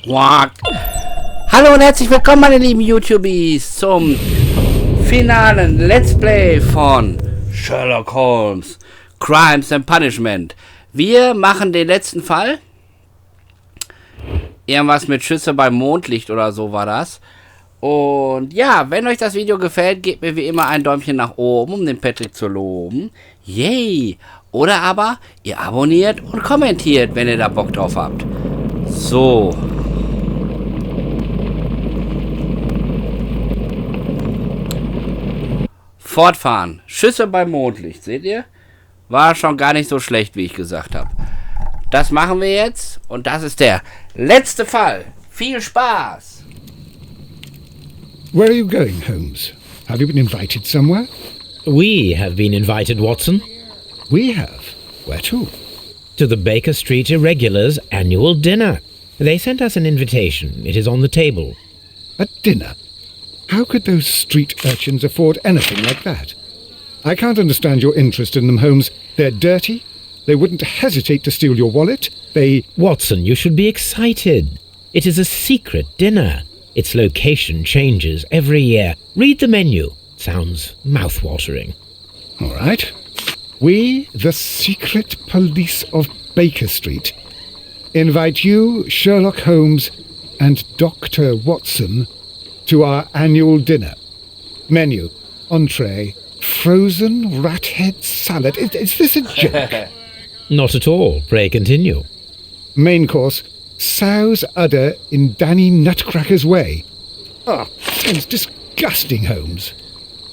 Quack. Hallo und herzlich willkommen, meine lieben YouTubies, zum finalen Let's Play von Sherlock Holmes, Crimes and Punishment. Wir machen den letzten Fall. Irgendwas mit Schüsse beim Mondlicht oder so war das. Und ja, wenn euch das Video gefällt, gebt mir wie immer ein Däumchen nach oben, um den Patrick zu loben. Yay! Oder aber ihr abonniert und kommentiert, wenn ihr da Bock drauf habt. So. Fortfahren. Schüsse beim Mondlicht, seht ihr? War schon gar nicht so schlecht, wie ich gesagt habe. Das machen wir jetzt und das ist der letzte Fall. Viel Spaß! Where are you going, Holmes? Have you been invited somewhere? We have been invited, Watson. We have? Where to? To the Baker Street Irregulars' annual dinner. They sent us an invitation. It is on the table. A dinner? How could those street urchins afford anything like that? I can't understand your interest in them, Holmes. They're dirty. They wouldn't hesitate to steal your wallet. Watson, you should be excited. It is a secret dinner. Its location changes every year. Read the menu. Sounds mouth-watering. All right. We, the secret police of Baker Street, invite you, Sherlock Holmes, and Dr. Watson to our annual dinner. Menu, entree, frozen rat head salad. Is this a joke? Not at all. Pray continue. Main course, sow's udder in Danny Nutcracker's way. Oh, sounds disgusting, Holmes.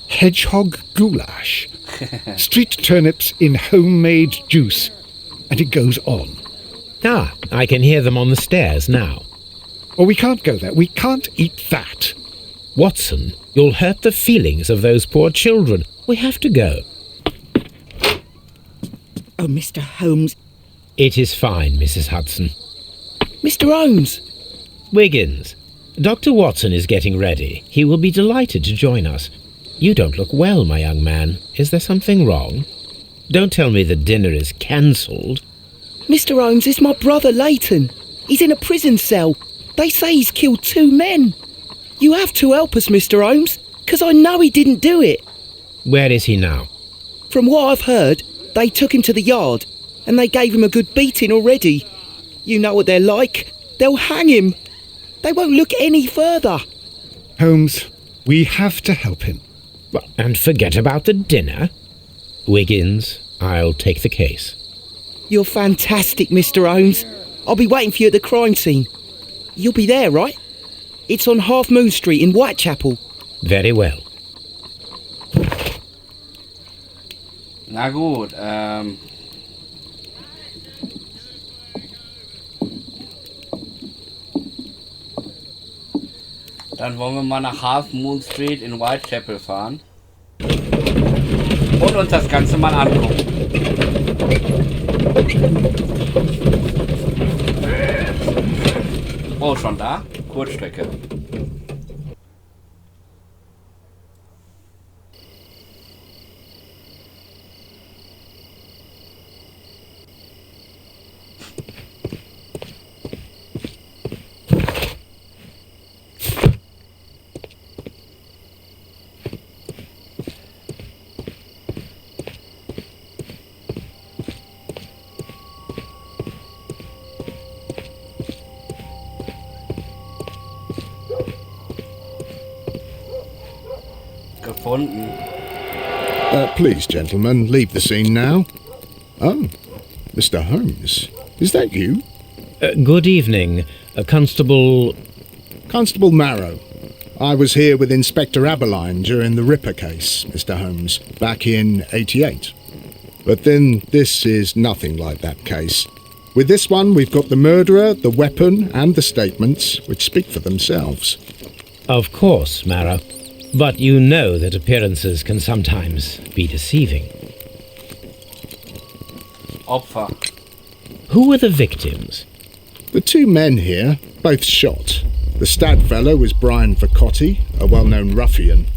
Hedgehog goulash. Street turnips in homemade juice. And it goes on. Ah, I can hear them on the stairs now. Oh, we can't go there. We can't eat that. Watson, you'll hurt the feelings of those poor children. We have to go. Oh, Mr. Holmes. It is fine, Mrs. Hudson. Mr. Holmes! Wiggins, Dr. Watson is getting ready. He will be delighted to join us. You don't look well, my young man. Is there something wrong? Don't tell me the dinner is cancelled. Mr. Holmes, it's my brother Leighton. He's in a prison cell. They say he's killed 2 men. You have to help us, Mr. Holmes, because I know he didn't do it. Where is he now? From what I've heard, they took him to the yard, and they gave him a good beating already. You know what they're like. They'll hang him. They won't look any further. Holmes, we have to help him. And forget about the dinner? Wiggins, I'll take the case. You're fantastic, Mr. Holmes. I'll be waiting for you at the crime scene. You'll be there, right? It's on Half Moon Street in Whitechapel. Very well. Na gut, Dann wollen wir mal nach Half Moon Street in Whitechapel fahren. Und uns das Ganze mal angucken. Oh, schon da? Kurzstrecke. Gefunden. Please, gentlemen, leave the scene now. Oh, Mr. Holmes, is that you? Good evening, Constable... Constable Marrow. I was here with Inspector Aberline during the Ripper case, Mr. Holmes, back in '88. But then this is nothing like that case. With this one, we've got the murderer, the weapon, and the statements, which speak for themselves. Of course, Marrow. But you know that appearances can sometimes be deceiving. Opfer. Who were the victims? The 2 men here, both shot. The stabbed fellow was Brian Vercotti, a well-known ruffian.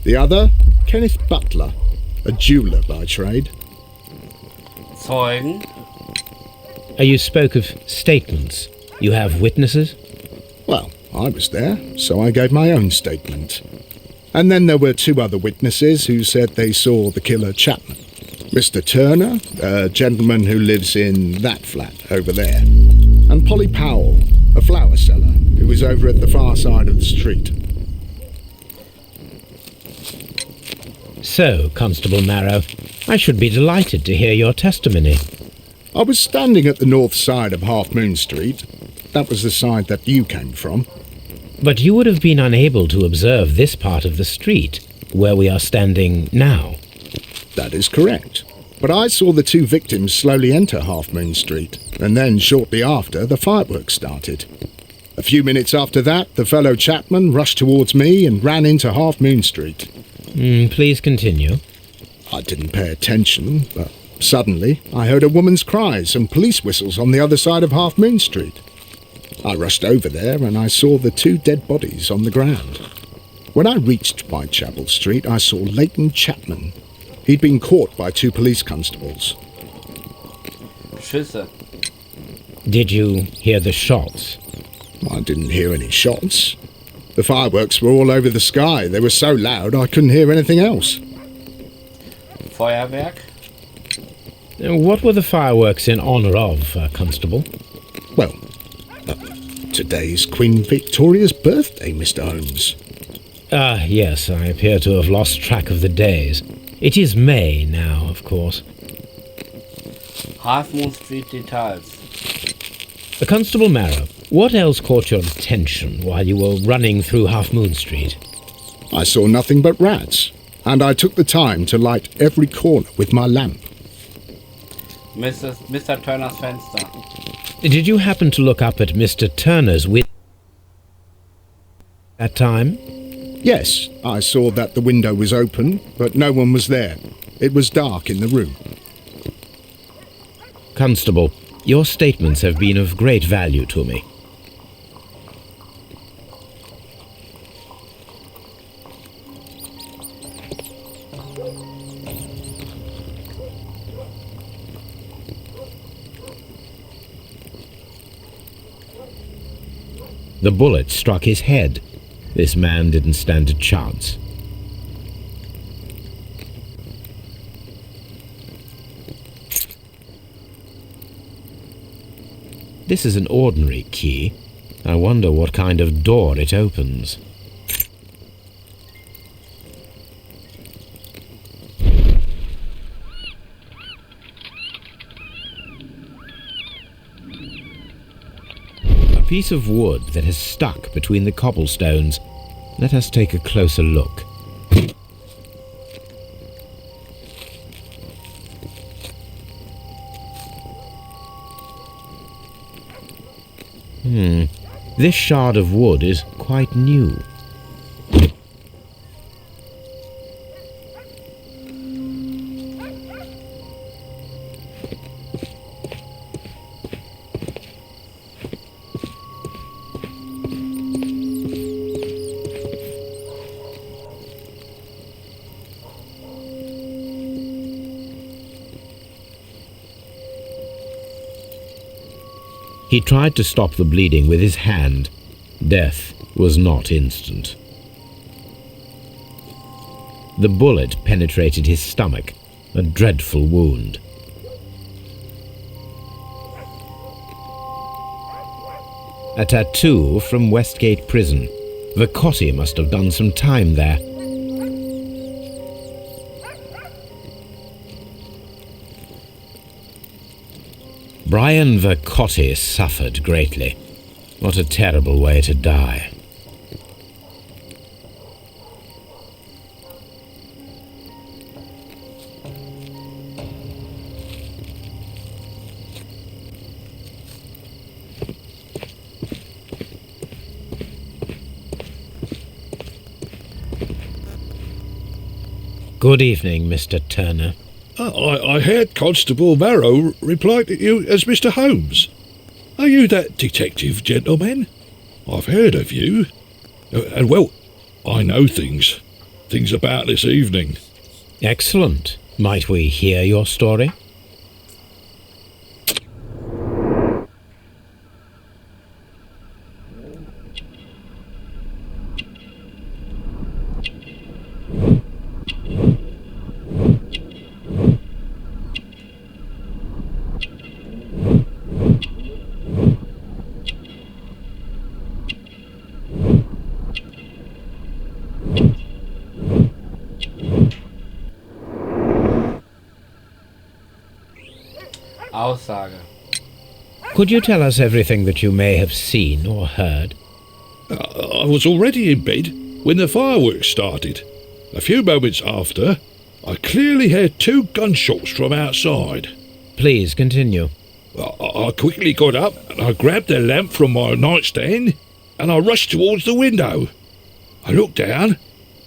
The other, Kenneth Butler, a jeweller by trade. Zeugen. You spoke of statements. You have witnesses? I was there, so I gave my own statement. And then there were two other witnesses who said they saw the killer Chapman. Mr. Turner, a gentleman who lives in that flat over there, and Polly Powell, a flower seller, who was over at the far side of the street. So, Constable Marrow, I should be delighted to hear your testimony. I was standing at the north side of Half Moon Street. That was the side that you came from. But you would have been unable to observe this part of the street, where we are standing now. That is correct. But I saw the two victims slowly enter Half Moon Street, and then shortly after, the fireworks started. A few minutes after that, the fellow Chapman rushed towards me and ran into Half Moon Street. Please continue. I didn't pay attention, but suddenly I heard a woman's cries and police whistles on the other side of Half Moon Street. I rushed over there and I saw the two dead bodies on the ground. When I reached Whitechapel Street, I saw Leighton Chapman. He'd been caught by two police constables. Schüsse. Did you hear the shots? I didn't hear any shots. The fireworks were all over the sky. They were so loud I couldn't hear anything else. Feuerwerk. What were the fireworks in honour of, Constable? Well, today's Queen Victoria's birthday, Mr. Holmes. Ah, yes, I appear to have lost track of the days. It is May now, of course. Half Moon Street details. Constable Marrow, what else caught your attention while you were running through Half Moon Street? I saw nothing but rats, and I took the time to light every corner with my lamp. Mr. Turner's Fenster. Did you happen to look up at Mr. Turner's window at that time? Yes, I saw that the window was open, but no one was there. It was dark in the room. Constable, your statements have been of great value to me. The bullet struck his head. This man didn't stand a chance. This is an ordinary key. I wonder what kind of door it opens. A piece of wood that has stuck between the cobblestones. Let us take a closer look. This shard of wood is quite new. He tried to stop the bleeding with his hand. Death was not instant. The bullet penetrated his stomach, a dreadful wound. A tattoo from Westgate Prison. Vercotti must have done some time there. Brian Vercotti suffered greatly. What a terrible way to die. Good evening, Mr. Turner. I heard Constable Marrow reply to you as Mr. Holmes. Are you that detective gentleman? I've heard of you. And well, I know things about this evening. Excellent. Might we hear your story? Aussage. Could you tell us everything that you may have seen or heard? I was already in bed when the fireworks started. A few moments after, I clearly heard 2 gunshots from outside. Please continue. I quickly got up and I grabbed a lamp from my nightstand and I rushed towards the window. I looked down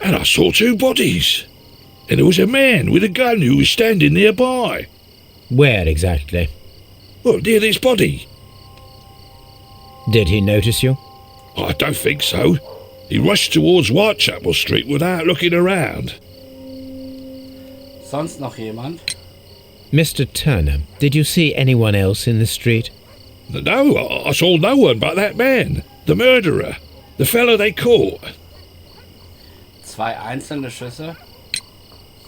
and I saw 2 bodies. And there was a man with a gun who was standing nearby. Where exactly? Well, near this body. Did he notice you? I don't think so. He rushed towards Whitechapel Street without looking around. Sonst noch jemand? Mr. Turner, did you see anyone else in the street? No, I saw no one but that man, the murderer, the fellow they caught. 2 einzelne Schüsse?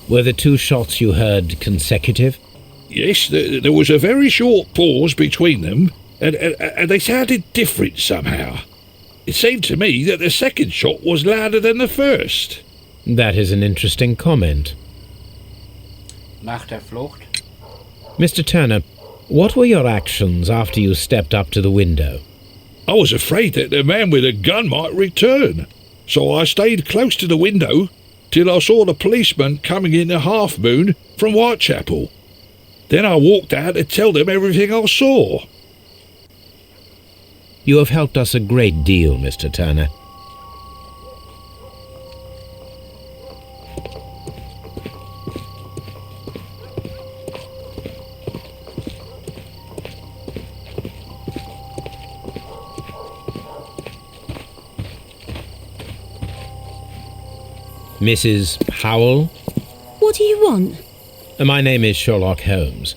Were the 2 shots you heard consecutive? Yes, there was a very short pause between them, and they sounded different somehow. It seemed to me that the second shot was louder than the first. That is an interesting comment. Nach der Flucht? Mr. Turner, what were your actions after you stepped up to the window? I was afraid that the man with a gun might return, so I stayed close to the window till I saw the policeman coming in the Half Moon from Whitechapel. Then I walked out to tell them everything I saw. You have helped us a great deal, Mr. Turner. Mrs. Powell? What do you want? My name is Sherlock Holmes.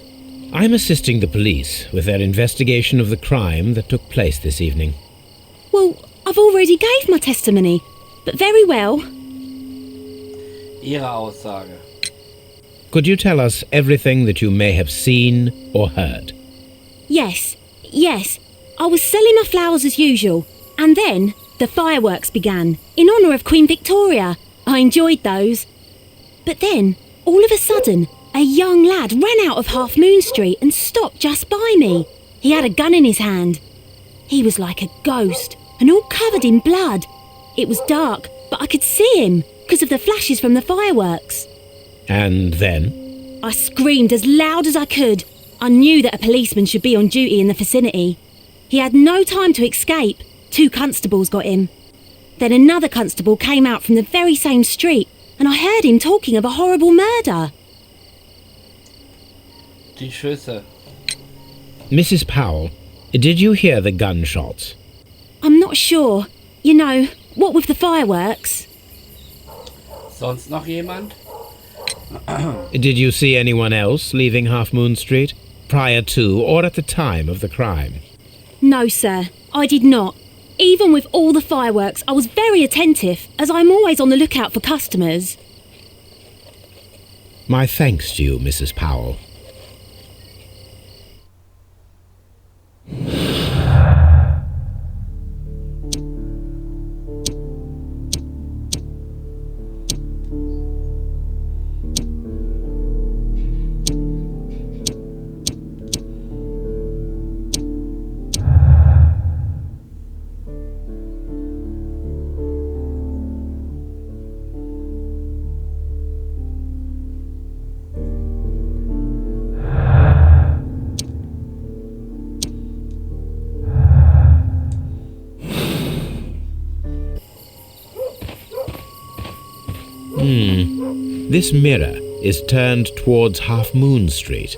I'm assisting the police with their investigation of the crime that took place this evening. Well, I've already gave my testimony, but very well. Ihre Aussage. Could you tell us everything that you may have seen or heard? Yes. I was selling my flowers as usual, and then the fireworks began, in honour of Queen Victoria. I enjoyed those. But then, all of a sudden, a young lad ran out of Half Moon Street and stopped just by me. He had a gun in his hand. He was like a ghost, and all covered in blood. It was dark, but I could see him, because of the flashes from the fireworks. And then? I screamed as loud as I could. I knew that a policeman should be on duty in the vicinity. He had no time to escape. 2 constables got him. Then another constable came out from the very same street, and I heard him talking of a horrible murder. Die Schüsse. Mrs. Powell, did you hear the gunshots? I'm not sure. You know, what with the fireworks? Sonst noch jemand? Did you see anyone else leaving Half Moon Street, prior to or at the time of the crime? No, sir, I did not. Even with all the fireworks, I was very attentive, as I'm always on the lookout for customers. My thanks to you, Mrs. Powell. This mirror is turned towards Half Moon Street.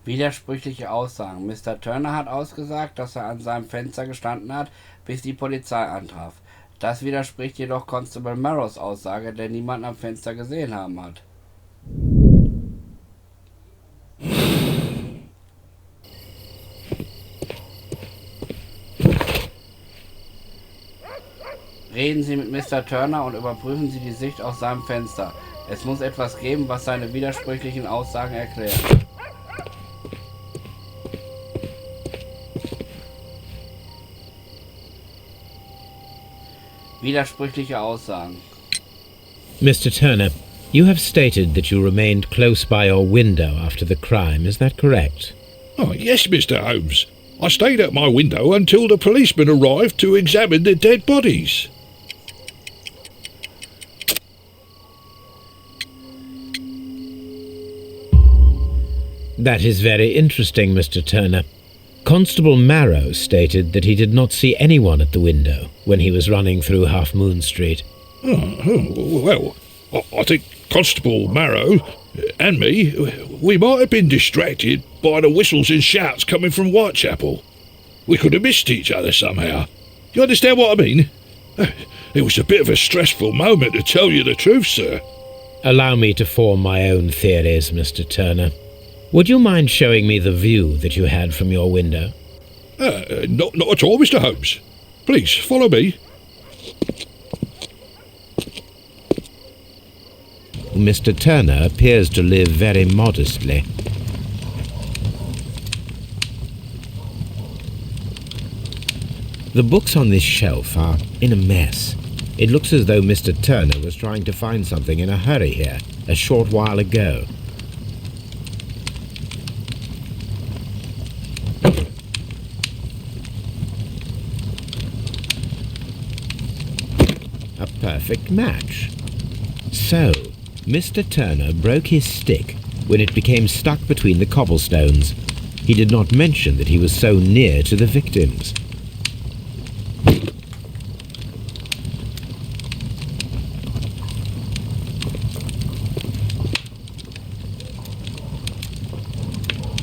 Widersprüchliche Aussagen. Mr. Turner hat ausgesagt, dass er an seinem Fenster gestanden hat, bis die Polizei antraf. Das widerspricht jedoch Constable Marrows Aussage, der niemanden am Fenster gesehen haben hat. Reden Sie mit Mr. Turner und überprüfen Sie die Sicht aus seinem Fenster. Es muss etwas geben, was seine widersprüchlichen Aussagen erklärt. Widersprüchliche Aussagen. Mr. Turner, you have stated that you remained close by your window after the crime. Is that correct? Oh, yes, Mr. Holmes. I stayed at my window until the policeman arrived to examine the dead bodies. That is very interesting, Mr. Turner. Constable Marrow stated that he did not see anyone at the window when he was running through Half Moon Street. Well, I think Constable Marrow and me, we might have been distracted by the whistles and shouts coming from Whitechapel. We could have missed each other somehow. You understand what I mean? It was a bit of a stressful moment, to tell you the truth, sir. Allow me to form my own theories, Mr. Turner. Would you mind showing me the view that you had from your window? Not at all, Mr. Holmes. Please, follow me. Mr. Turner appears to live very modestly. The books on this shelf are in a mess. It looks as though Mr. Turner was trying to find something in a hurry here a short while ago. A perfect match. So, Mr. Turner broke his stick when it became stuck between the cobblestones. He did not mention that he was so near to the victims.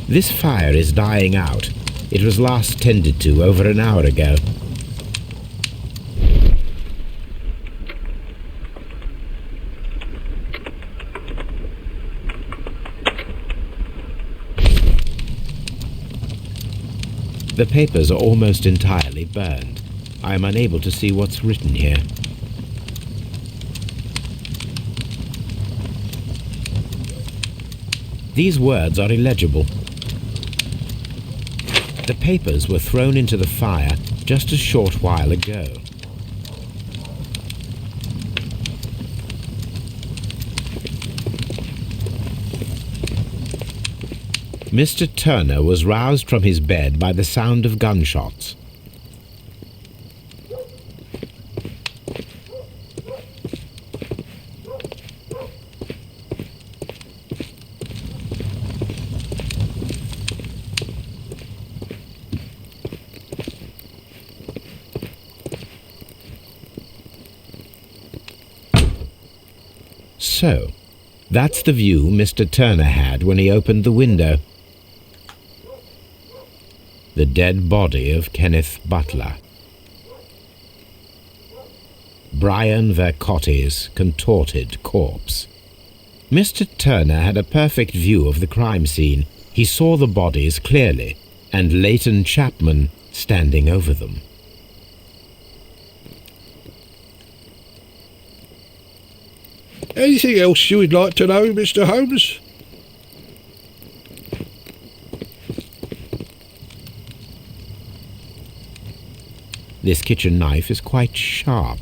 This fire is dying out. It was last tended to over an hour ago. The papers are almost entirely burned. I am unable to see what's written here. These words are illegible. The papers were thrown into the fire just a short while ago. Mr. Turner was roused from his bed by the sound of gunshots. So, that's the view Mr. Turner had when he opened the window. The dead body of Kenneth Butler. Brian Vercotti's contorted corpse. Mr. Turner had a perfect view of the crime scene. He saw the bodies clearly, and Leighton Chapman standing over them. Anything else you would like to know, Mr. Holmes? This kitchen knife is quite sharp.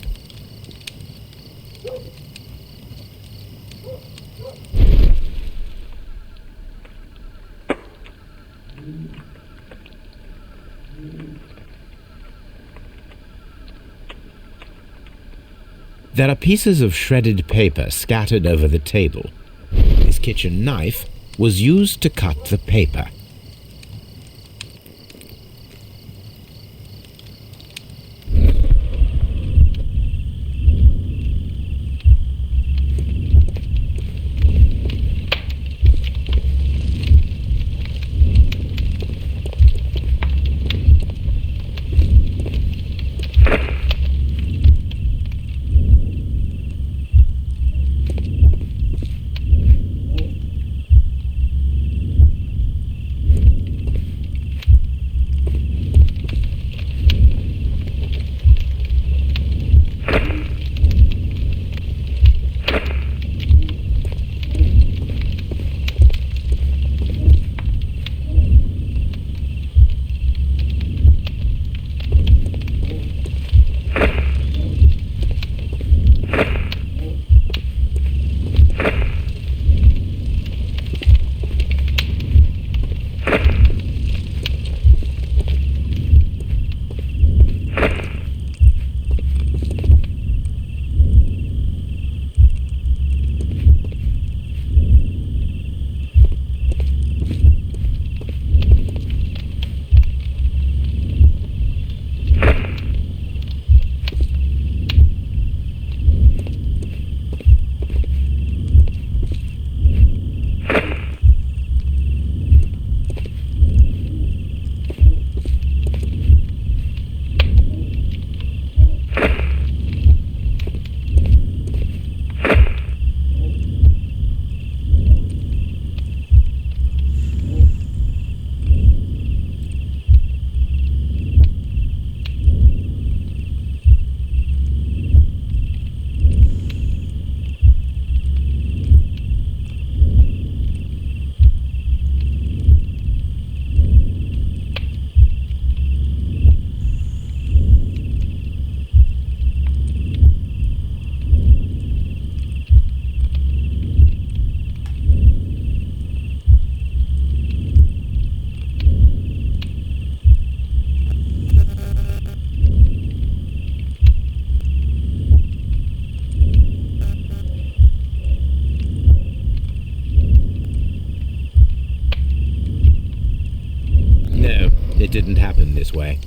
There are pieces of shredded paper scattered over the table. This kitchen knife was used to cut the paper. It didn't happen this way.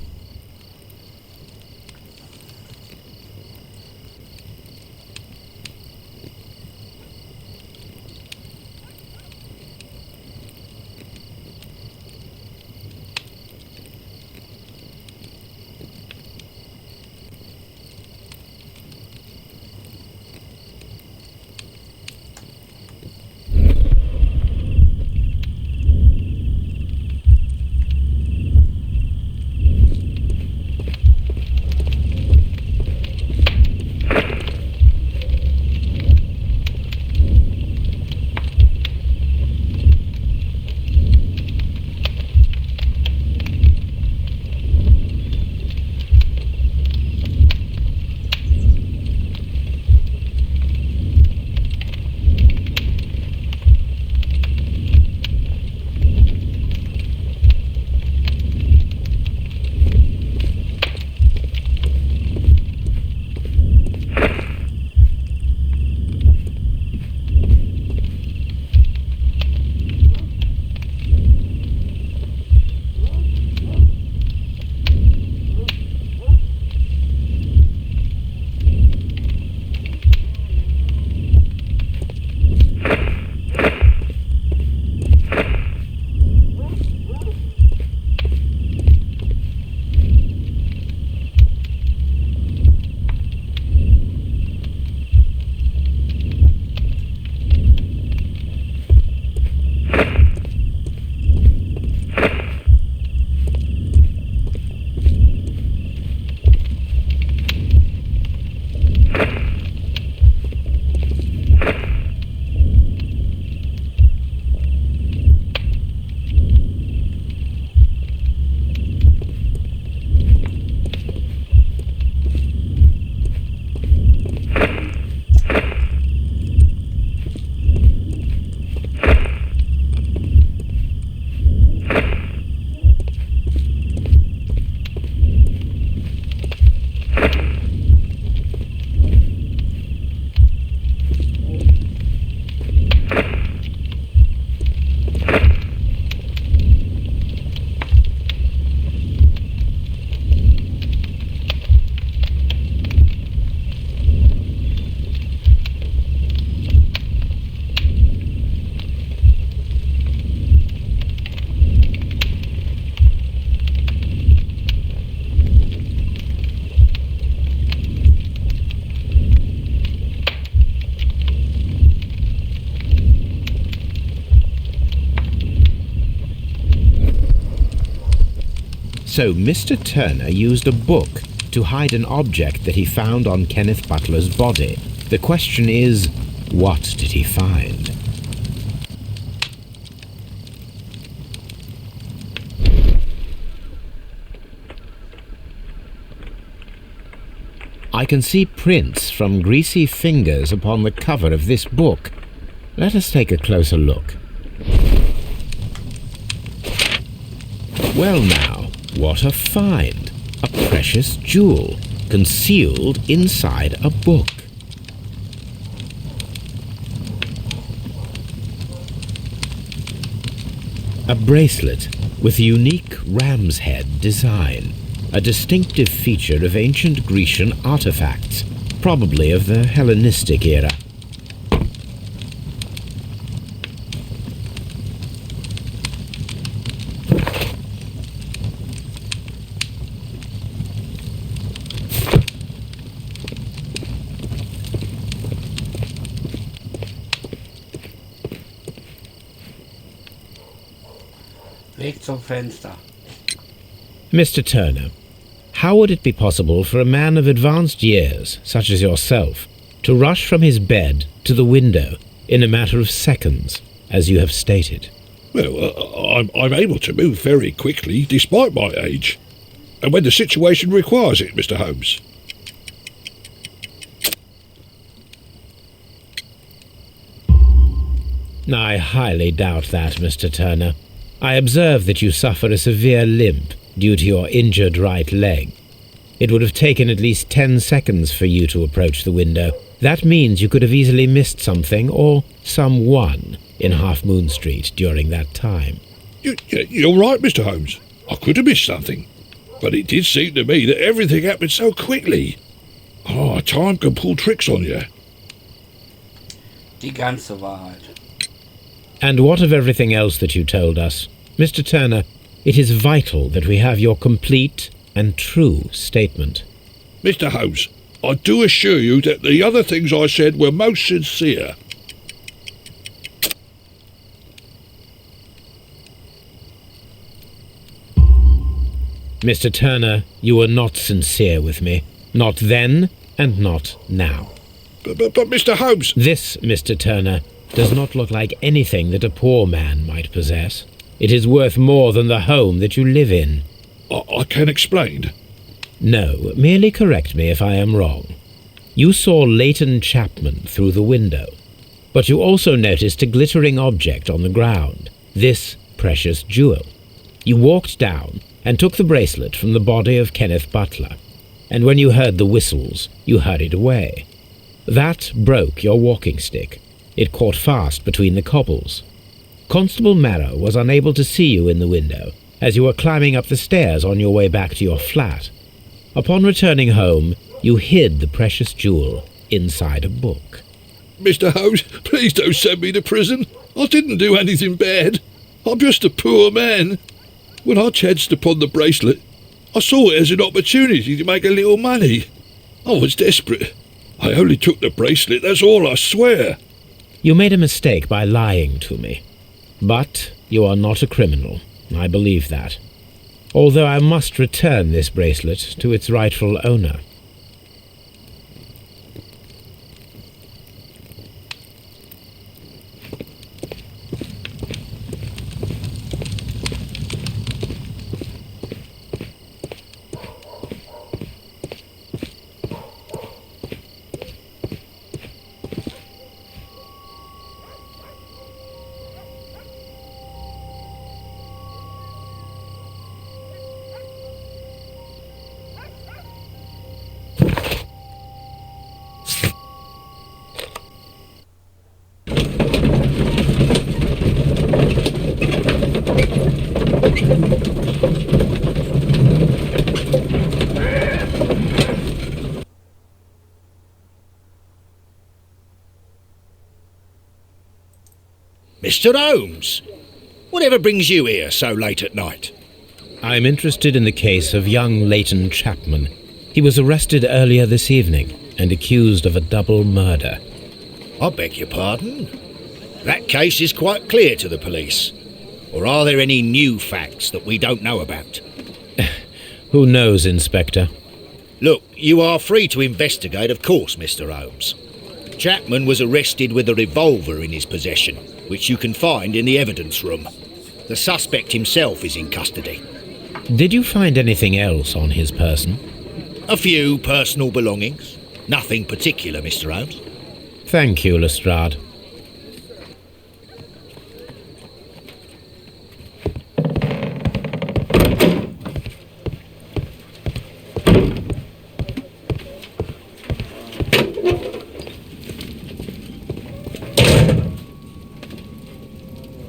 So Mr. Turner used a book to hide an object that he found on Kenneth Butler's body. The question is, what did he find? I can see prints from greasy fingers upon the cover of this book. Let us take a closer look. Well now, what a find! A precious jewel, concealed inside a book. A bracelet with a unique ram's head design, a distinctive feature of ancient Grecian artifacts, probably of the Hellenistic era. Weg zum Fenster. Mr. Turner, how would it be possible for a man of advanced years, such as yourself, to rush from his bed to the window in a matter of seconds, as you have stated? Well, I'm able to move very quickly, despite my age. And when the situation requires it, Mr. Holmes. I highly doubt that, Mr. Turner. I observe that you suffer a severe limp due to your injured right leg. It would have taken at least 10 seconds for you to approach the window. That means you could have easily missed something or someone in Half Moon Street during that time. You're right, Mr. Holmes. I could have missed something, but it did seem to me that everything happened so quickly. Oh, time can pull tricks on you. Die ganze Wahrheit. And what of everything else that you told us? Mr. Turner, it is vital that we have your complete and true statement. Mr. Holmes, I do assure you that the other things I said were most sincere. Mr. Turner, you were not sincere with me. Not then, and not now. But Mr. Holmes... This, Mr. Turner, does not look like anything that a poor man might possess. It is worth more than the home that you live in. I can explain. No, merely correct me if I am wrong. You saw Leighton Chapman through the window, but you also noticed a glittering object on the ground, this precious jewel. You walked down and took the bracelet from the body of Kenneth Butler, and when you heard the whistles, you hurried away. That broke your walking stick. It caught fast between the cobbles. Constable Marrow was unable to see you in the window as you were climbing up the stairs on your way back to your flat. Upon returning home, you hid the precious jewel inside a book. Mr. Holmes, please don't send me to prison. I didn't do anything bad. I'm just a poor man. When I chanced upon the bracelet, I saw it as an opportunity to make a little money. I was desperate. I only took the bracelet, that's all, I swear. You made a mistake by lying to me. But you are not a criminal. I believe that. Although I must return this bracelet to its rightful owner. Mr. Holmes, whatever brings you here so late at night? I'm interested in the case of young Leighton Chapman. He was arrested earlier this evening and accused of a double murder. I beg your pardon? That case is quite clear to the police. Or are there any new facts that we don't know about? Who knows, Inspector? Look, you are free to investigate, of course, Mr. Holmes. Chapman was arrested with a revolver in his possession, which you can find in the evidence room. The suspect himself is in custody. Did you find anything else on his person? A few personal belongings. Nothing particular, Mr. Holmes. Thank you, Lestrade.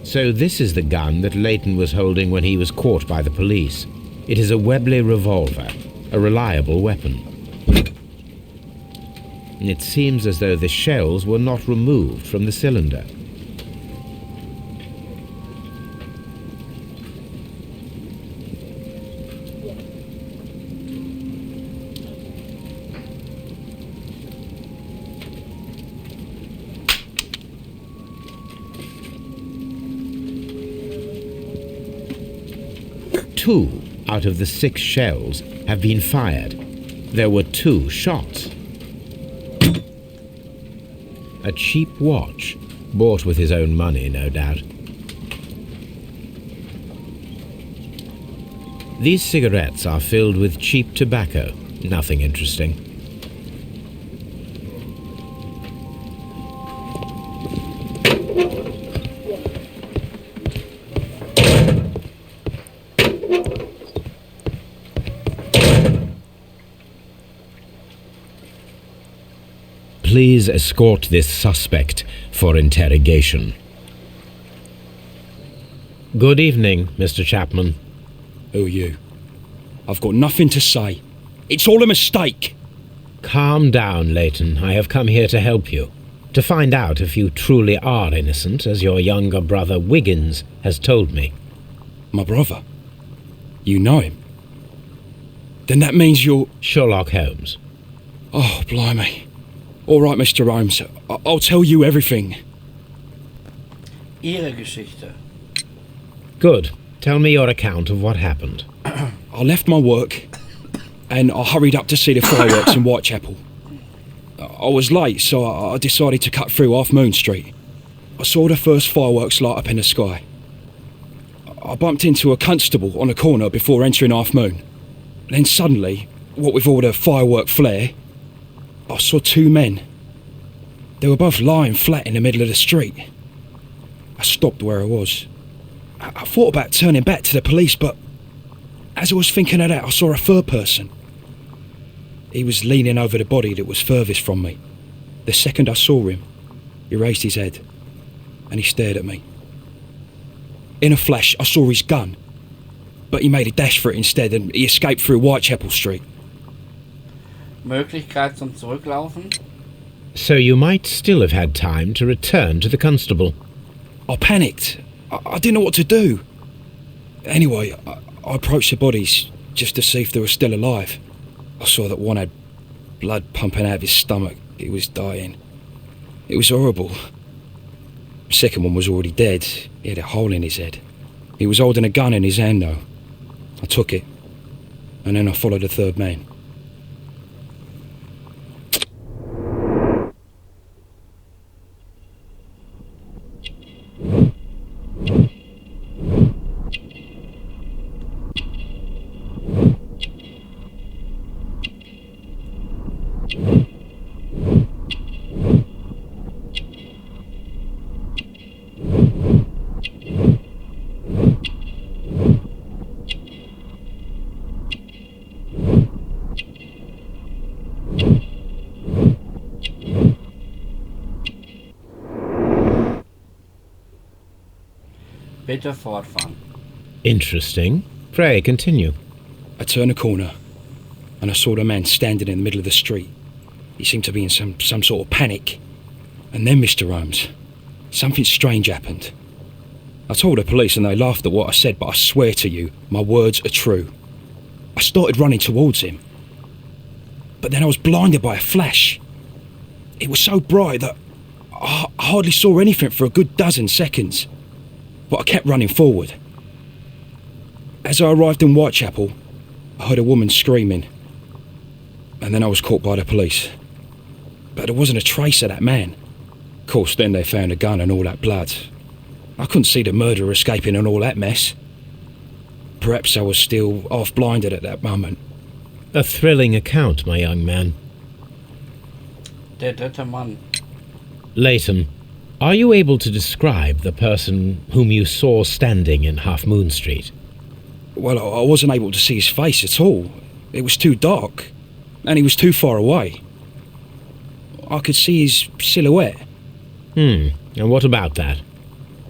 So this is the gun that Leighton was holding when he was caught by the police. It is a Webley revolver, a reliable weapon. It seems as though the shells were not removed from the cylinder. Two out of the 6 shells have been fired. There were 2 shots. A cheap watch, bought with his own money, no doubt. These cigarettes are filled with cheap tobacco. Nothing interesting. Please escort this suspect for interrogation. Good evening, Mr. Chapman. Who are you? I've got nothing to say. It's all a mistake. Calm down, Leighton. I have come here to help you. To find out if you truly are innocent, as your younger brother Wiggins has told me. My brother? You know him? Then that means you're... Sherlock Holmes. Oh, blimey. All right, Mr. Holmes. I'll tell you everything. Ihre Geschichte. Good. Tell me your account of what happened. I left my work and I hurried up to see the fireworks in Whitechapel. I was late, so I decided to cut through Half Moon Street. I saw the first fireworks light up in the sky. I bumped into a constable on a corner before entering Half Moon. Then suddenly, what with all the firework flare, I saw two men. They were both lying flat in the middle of the street. I stopped where I was. I thought about turning back to the police, but as I was thinking of that, I saw a third person. He was leaning over the body that was furthest from me. The second I saw him, he raised his head and he stared at me. In a flash, I saw his gun, but he made a dash for it instead and he escaped through Whitechapel Street. Möglichkeit zum Zurücklaufen? So you might still have had time to return to the constable. I panicked. I didn't know what to do. Anyway, I approached the bodies just to see if they were still alive. I saw that one had blood pumping out of his stomach. He was dying. It was horrible. The second one was already dead. He had a hole in his head. He was holding a gun in his hand though. I took it, and then I followed the third man. Bitte fortfahren. Interesting. Pray, continue. I turned a corner, and I saw the man standing in the middle of the street. He seemed to be in some sort of panic. And then, Mr. Holmes, something strange happened. I told the police and they laughed at what I said, but I swear to you, my words are true. I started running towards him. But then I was blinded by a flash. It was so bright that I hardly saw anything for a good dozen seconds. But I kept running forward. As I arrived in Whitechapel, I heard a woman screaming. And then I was caught by the police. But there wasn't a trace of that man. Of course, then they found a gun and all that blood. I couldn't see the murderer escaping and all that mess. Perhaps I was still half-blinded at that moment. A thrilling account, my young man. Der dritte Mann. Leighton, are you able to describe the person whom you saw standing in Half Moon Street? Well, I wasn't able to see his face at all. It was too dark, and he was too far away. I could see his silhouette. And what about that?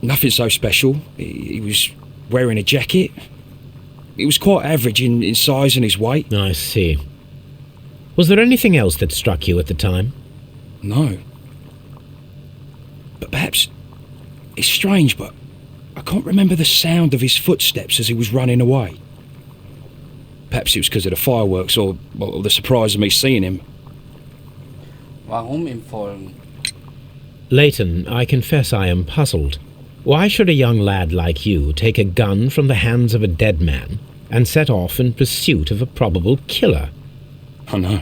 Nothing so special. He was wearing a jacket. He was quite average in size and his weight. I see. Was there anything else that struck you at the time? No. But perhaps it's strange, but I can't remember the sound of his footsteps as he was running away. Perhaps it was because of the fireworks or the surprise of me seeing him. Warum ihm folgen? Leighton, I confess I am puzzled. Why should a young lad like you take a gun from the hands of a dead man and set off in pursuit of a probable killer? I know.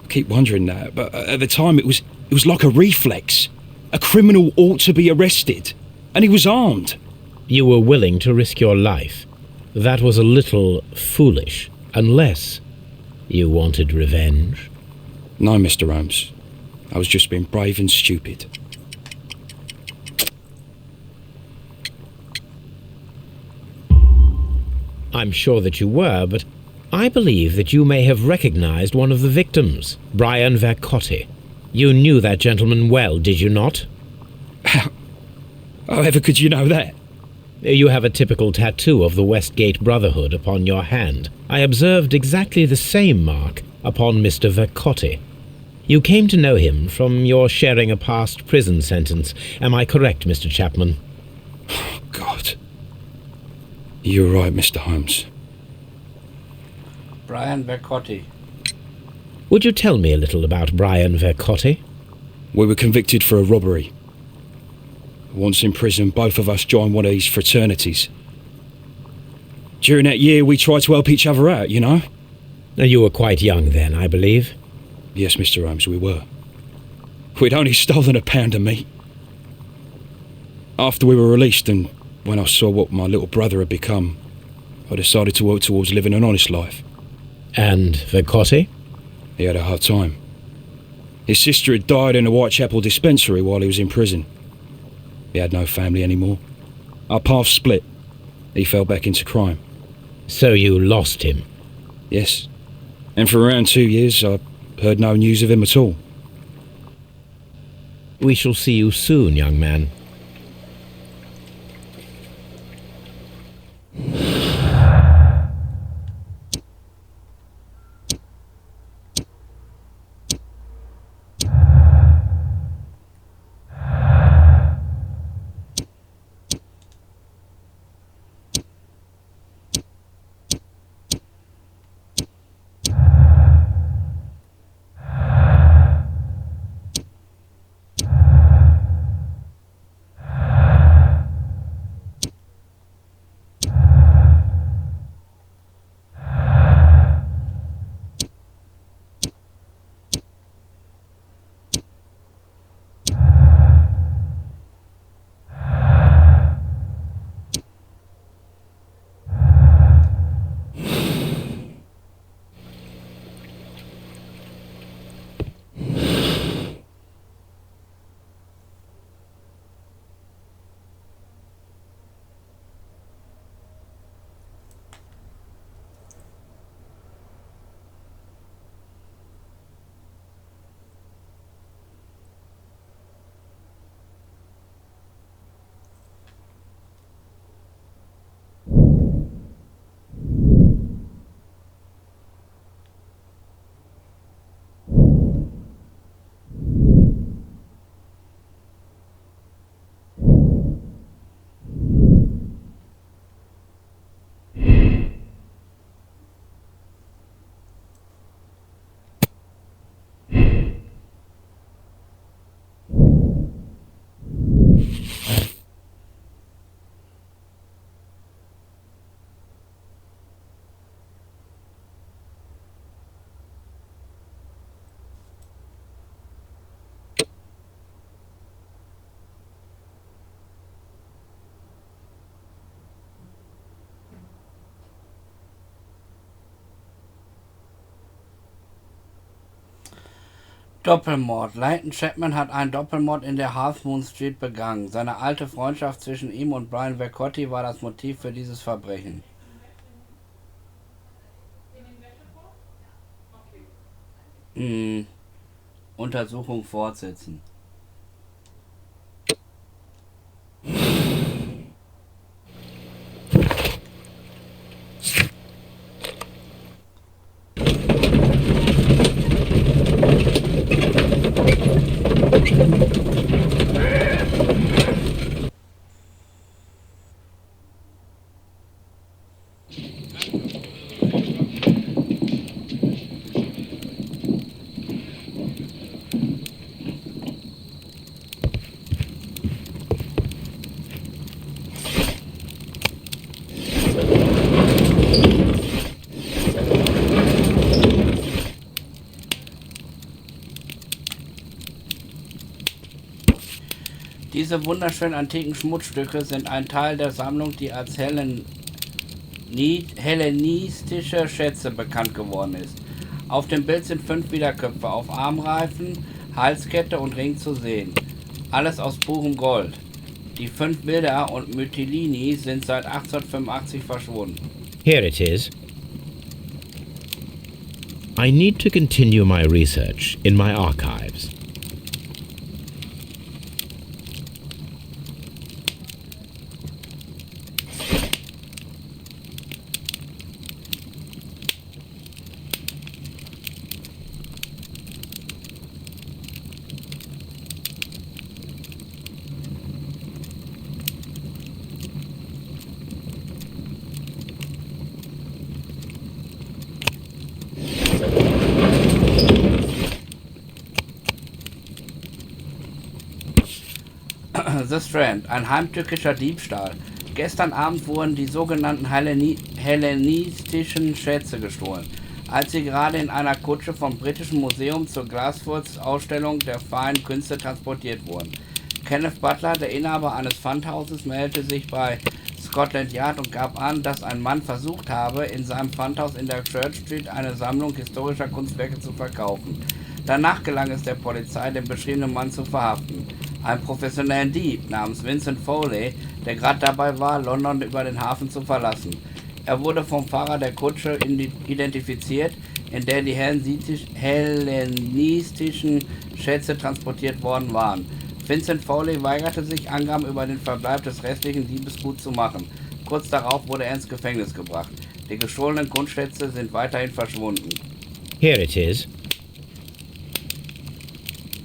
I keep wondering that, but at the time it was like a reflex. A criminal ought to be arrested, and he was armed. You were willing to risk your life. That was a little foolish, unless you wanted revenge. No, Mr. Holmes. I was just being brave and stupid. I'm sure that you were, but I believe that you may have recognized one of the victims, Brian Vercotti. You knew that gentleman well, did you not? However could you know that? You have a typical tattoo of the Westgate Brotherhood upon your hand. I observed exactly the same mark upon Mr. Vercotti. You came to know him from your sharing a past prison sentence. Am I correct, Mr. Chapman? Oh, God. You're right, Mr. Holmes. Brian Vercotti. Would you tell me a little about Brian Vercotti? We were convicted for a robbery. Once in prison, both of us joined one of these fraternities. During that year, we tried to help each other out, you know? You were quite young then, I believe. Yes, Mr. Holmes, we were. We'd only stolen a pound of meat. After we were released, and when I saw what my little brother had become, I decided to work towards living an honest life. And Vercotti? He had a hard time. His sister had died in a Whitechapel dispensary while he was in prison. He had no family anymore. Our paths split. He fell back into crime. So you lost him? Yes. And for around 2 years, I heard no news of him at all. We shall see you soon, young man. Doppelmord. Leighton Chapman hat einen Doppelmord in der Half Moon Street begangen. Seine alte Freundschaft zwischen ihm und Brian Vercotti war das Motiv für dieses Verbrechen. Untersuchung fortsetzen. Diese wunderschönen antiken Schmuckstücke sind ein Teil der Sammlung, die als hellenistische Schätze bekannt geworden ist. Auf dem Bild sind 5 Widerköpfe auf Armreifen, Halskette und Ring zu sehen. Alles aus purem Gold. Die 5 Bilder und Mytilini sind seit 1885 verschwunden. Here it is. I need to continue my research in my archives. The Strand, ein heimtückischer Diebstahl. Gestern Abend wurden die sogenannten hellenistischen Schätze gestohlen, als sie gerade in einer Kutsche vom Britischen Museum zur Glasfurz-Ausstellung der feinen Künste transportiert wurden. Kenneth Butler, der Inhaber eines Pfandhauses, meldete sich bei Scotland Yard und gab an, dass ein Mann versucht habe, in seinem Pfandhaus in der Church Street eine Sammlung historischer Kunstwerke zu verkaufen. Danach gelang es der Polizei, den beschriebenen Mann zu verhaften. Einen professionellen Dieb namens Vincent Foley, der gerade dabei war, London über den Hafen zu verlassen. Er wurde vom Fahrer der Kutsche identifiziert, in der die hellenistischen Schätze transportiert worden waren. Vincent Foley weigerte sich, Angaben über den Verbleib des restlichen Diebesguts zu machen. Kurz darauf wurde er ins Gefängnis gebracht. Die gestohlenen Kunstschätze sind weiterhin verschwunden. Here it is.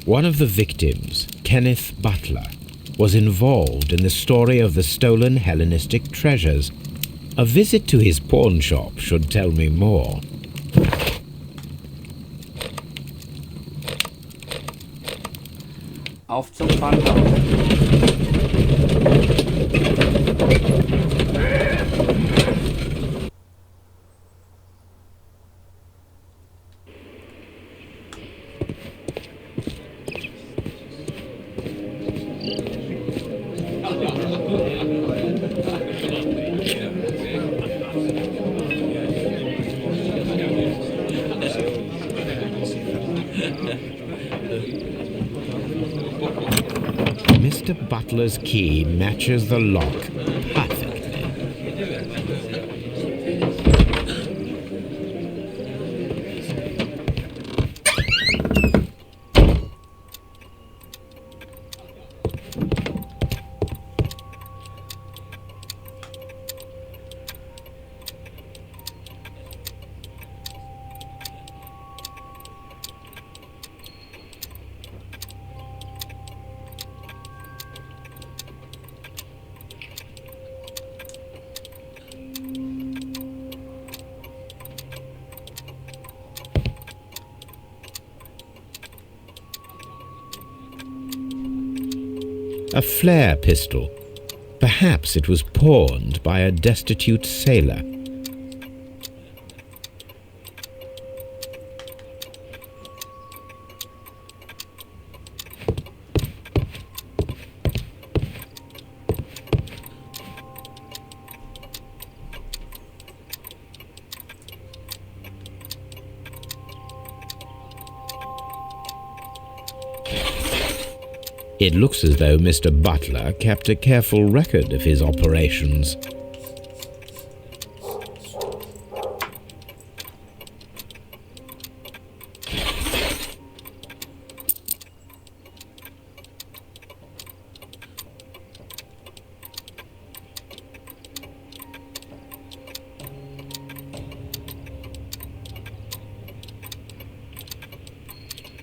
One of the victims, Kenneth Butler, was involved in the story of the stolen Hellenistic treasures. A visit to his pawn shop should tell me more. Auf zum Pfandhaus. Mr. Butler's key matches the lock perfectly. A flare pistol. Perhaps it was pawned by a destitute sailor. It looks as though Mr. Butler kept a careful record of his operations.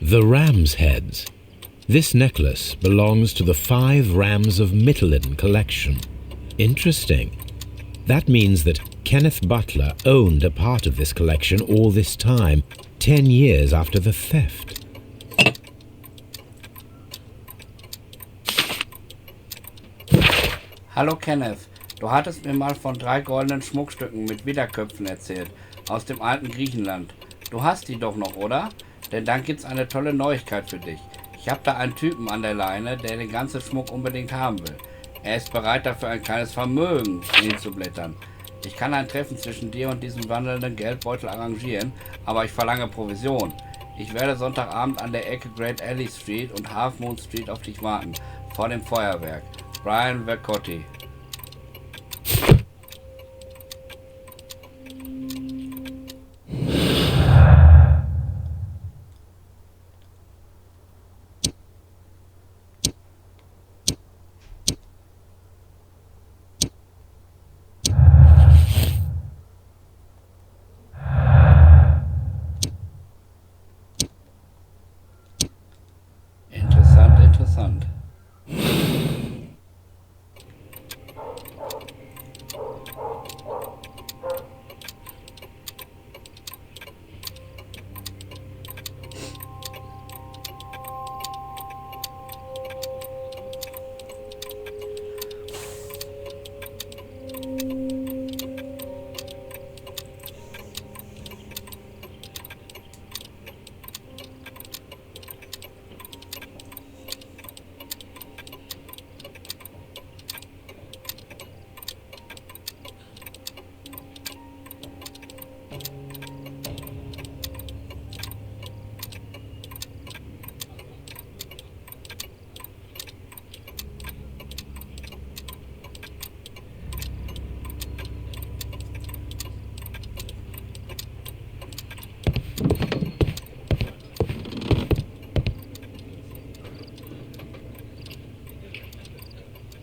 The ram's heads. This necklace belongs to the 5 Rams of Mittelin collection. Interesting. That means that Kenneth Butler owned a part of this collection all this time, 10 years after the theft. Hallo Kenneth, du hattest mir mal von 3 goldenen Schmuckstücken mit Widderköpfen erzählt, aus dem alten Griechenland. Du hast die doch noch, oder? Denn dann gibt's eine tolle Neuigkeit für dich. Ich habe da einen Typen an der Leine, der den ganzen Schmuck unbedingt haben will. Er ist bereit dafür ein kleines Vermögen hinzublättern. Ich kann ein Treffen zwischen dir und diesem wandelnden Geldbeutel arrangieren, aber ich verlange Provision. Ich werde Sonntagabend an der Ecke Great Alley Street und Half Moon Street auf dich warten, vor dem Feuerwerk. Brian Vercotti. Interessant.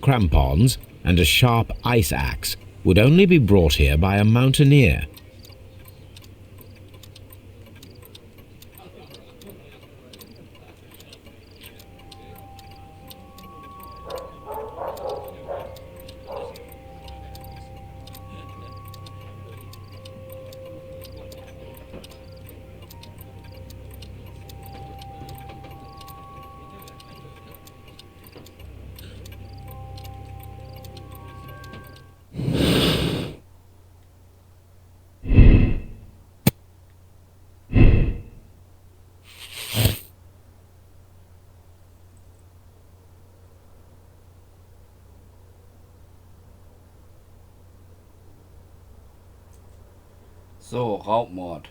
crampons and a sharp ice axe would only be brought here by a mountaineer. So, Raubmord.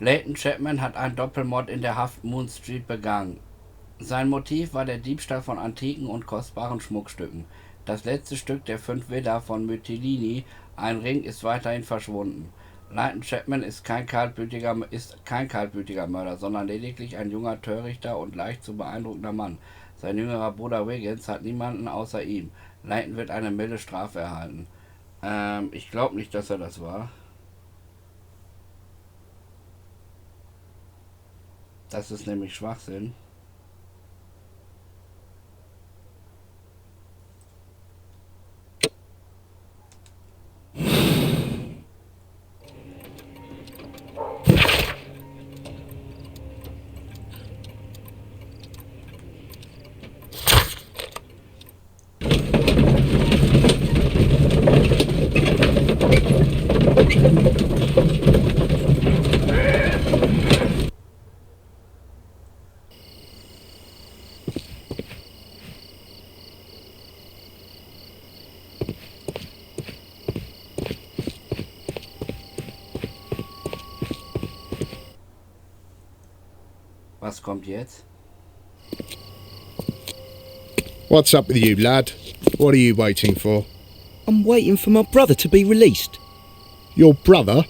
Leighton Chapman hat einen Doppelmord in der Haft Moon Street begangen. Sein Motiv war der Diebstahl von antiken und kostbaren Schmuckstücken. Das letzte Stück der 5 Villa von Mytilini, ein Ring, ist weiterhin verschwunden. Leighton Chapman ist kein kaltblütiger Mörder, sondern lediglich ein junger, törichter und leicht zu beeindruckender Mann. Sein jüngerer Bruder Wiggins hat niemanden außer ihm. Leighton wird eine milde Strafe erhalten. Ich glaube nicht, dass er das war. Das ist nämlich Schwachsinn. Was kommt jetzt? What's up with you, lad? What are you waiting for? I'm waiting for my brother to be released. Your brother?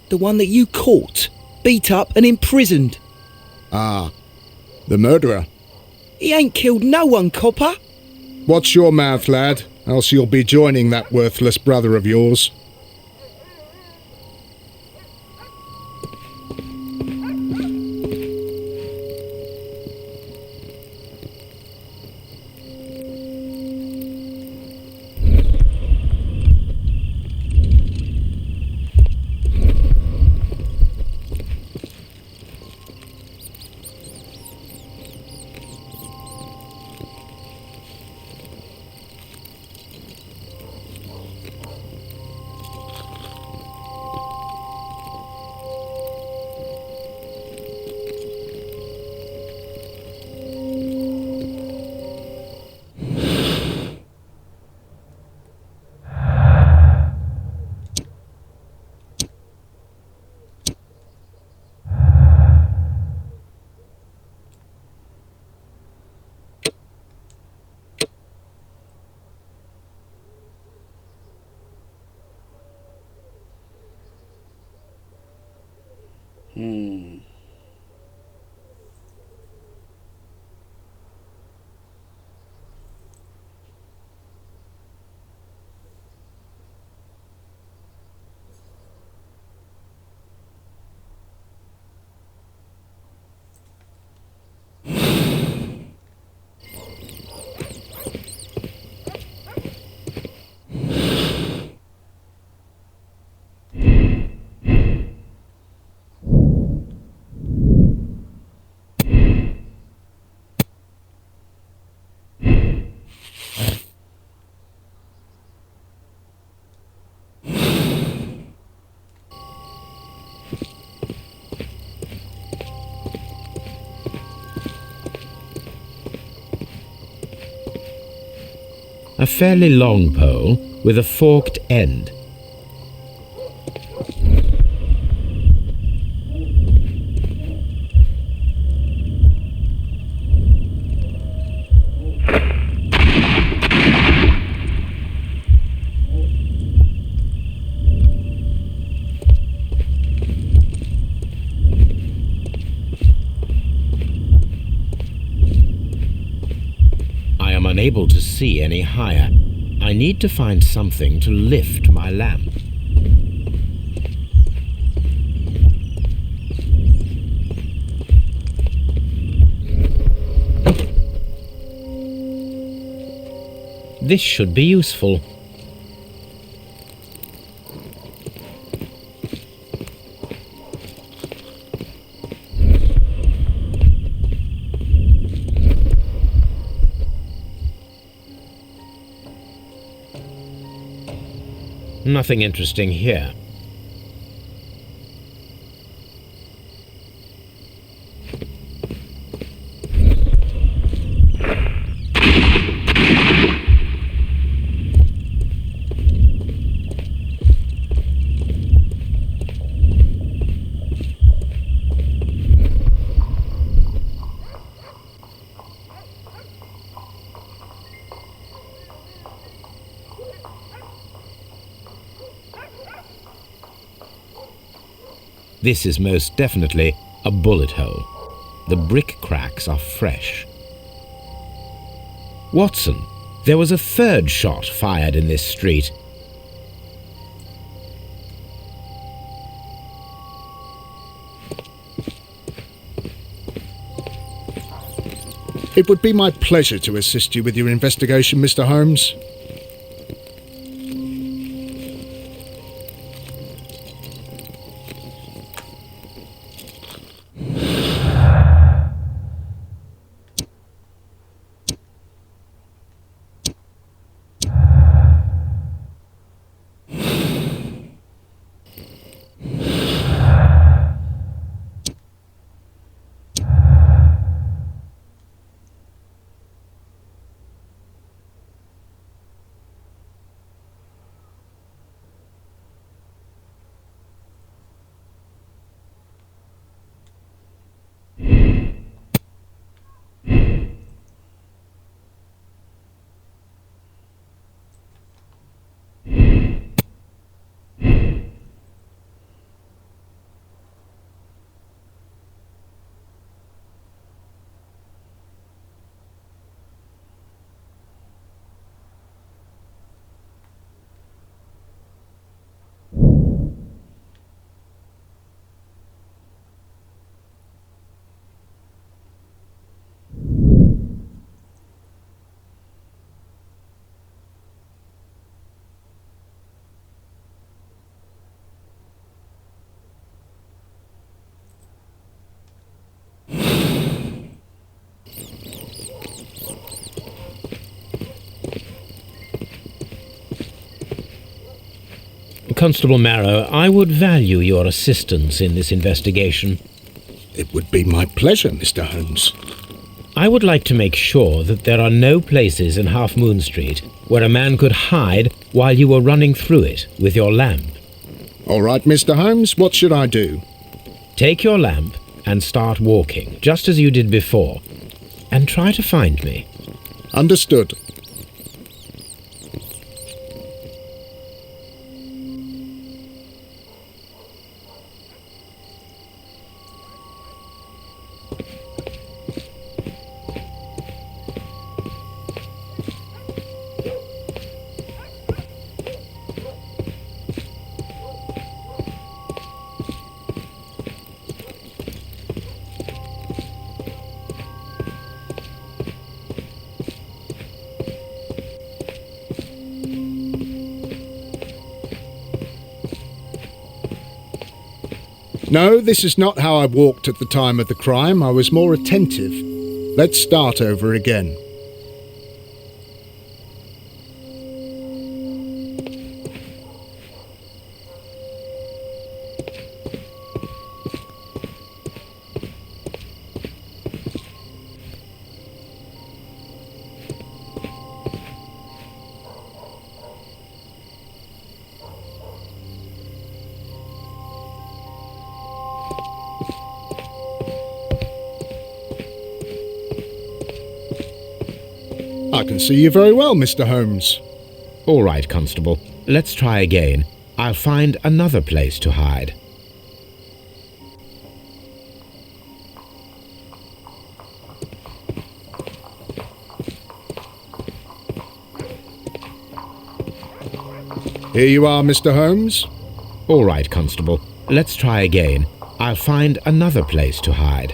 The one that you caught, beat up and imprisoned. Ah, the murderer. He ain't killed no one, copper. Watch your mouth, lad, else you'll be joining that worthless brother of yours. A fairly long pole with a forked end. unable to see any higher. I need to find something to lift my lamp. This should be useful. Nothing interesting here. This is most definitely a bullet hole. The brick cracks are fresh. Watson, there was a third shot fired in this street. It would be my pleasure to assist you with your investigation, Mr. Holmes. Constable Marrow, I would value your assistance in this investigation. It would be my pleasure, Mr. Holmes. I would like to make sure that there are no places in Half Moon Street where a man could hide while you were running through it with your lamp. All right, Mr. Holmes, what should I do? Take your lamp and start walking, just as you did before, and try to find me. Understood. No, this is not how I walked at the time of the crime. I was more attentive. Let's start over again. I can see you very well, Mr. Holmes. All right, Constable. Let's try again. I'll find another place to hide. Here you are, Mr. Holmes. All right, Constable. Let's try again. I'll find another place to hide.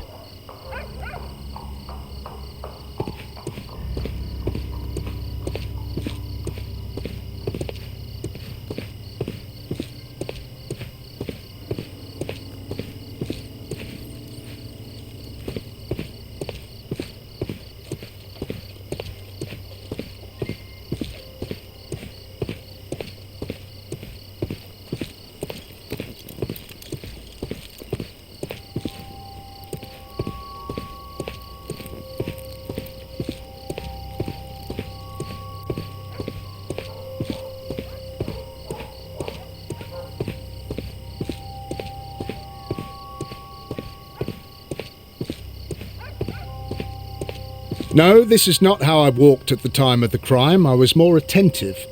No, this is not how I walked at the time of the crime. I was more attentive.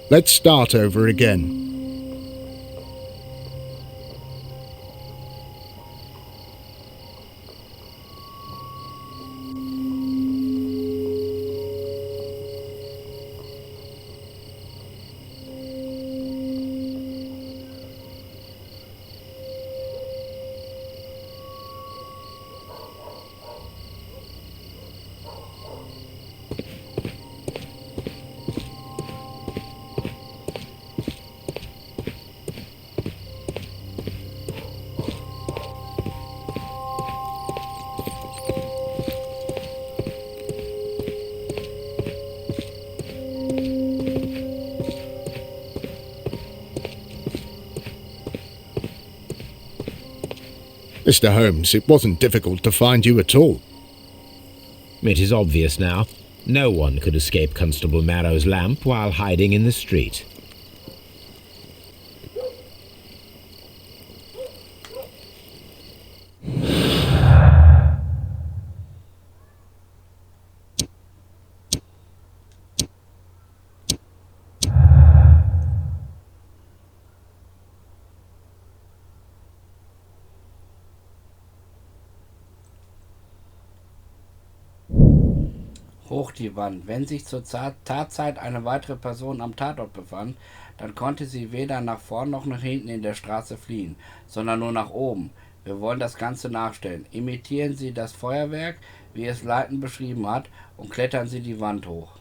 Let's start over again. Mr. Holmes, it wasn't difficult to find you at all. It is obvious now. No one could escape Constable Marrow's lamp while hiding in the street. Hoch die Wand. Wenn sich zur Tatzeit eine weitere Person am Tatort befand, dann konnte sie weder nach vorn noch nach hinten in der Straße fliehen, sondern nur nach oben. Wir wollen das Ganze nachstellen. Imitieren Sie das Feuerwerk, wie es Leighton beschrieben hat, und klettern Sie die Wand hoch.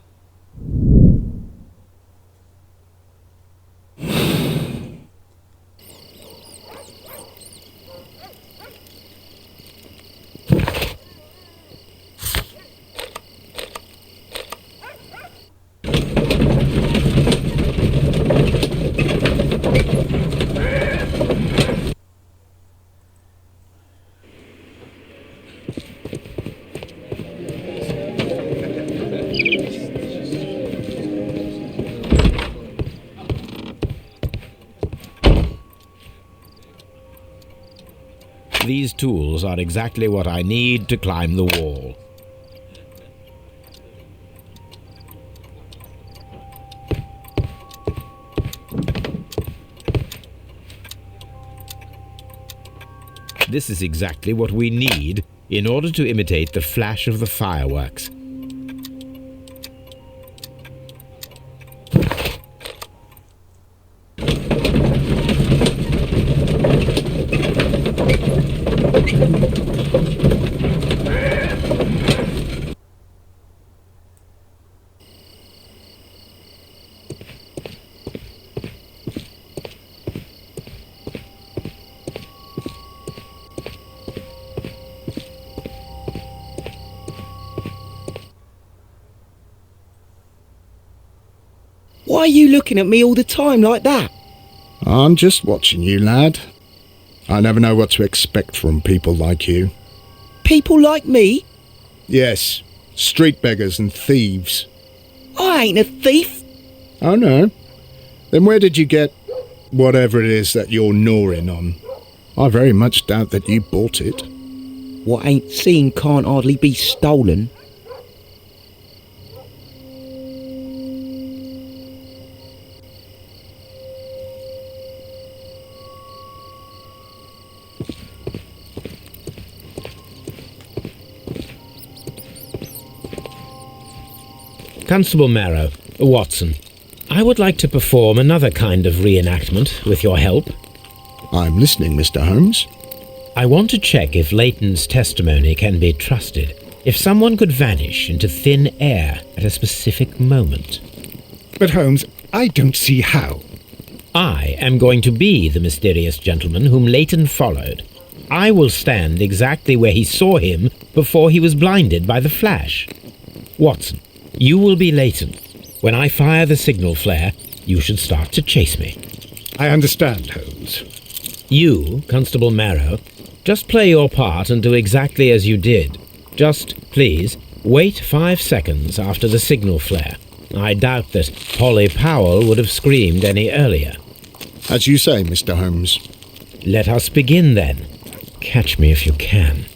These tools are exactly what I need to climb the wall. This is exactly what we need in order to imitate the flash of the fireworks. Why are you looking at me all the time like that? I'm just watching you, lad. I never know what to expect from people like you. People like me? Yes, street beggars and thieves. I ain't a thief. Oh no? Then where did you get whatever it is that you're gnawing on? I very much doubt that you bought it. What ain't seen can't hardly be stolen. Constable Marrow, Watson, I would like to perform another kind of reenactment with your help. I'm listening, Mr. Holmes. I want to check if Leighton's testimony can be trusted. If someone could vanish into thin air at a specific moment. But Holmes, I don't see how. I am going to be the mysterious gentleman whom Leighton followed. I will stand exactly where he saw him before he was blinded by the flash. Watson, you will be Leighton. When I fire the signal flare, you should start to chase me. I understand, Holmes. You, Constable Marrow, just play your part and do exactly as you did. Just, please, wait 5 seconds after the signal flare. I doubt that Polly Powell would have screamed any earlier. As you say, Mr. Holmes. Let us begin then. Catch me if you can.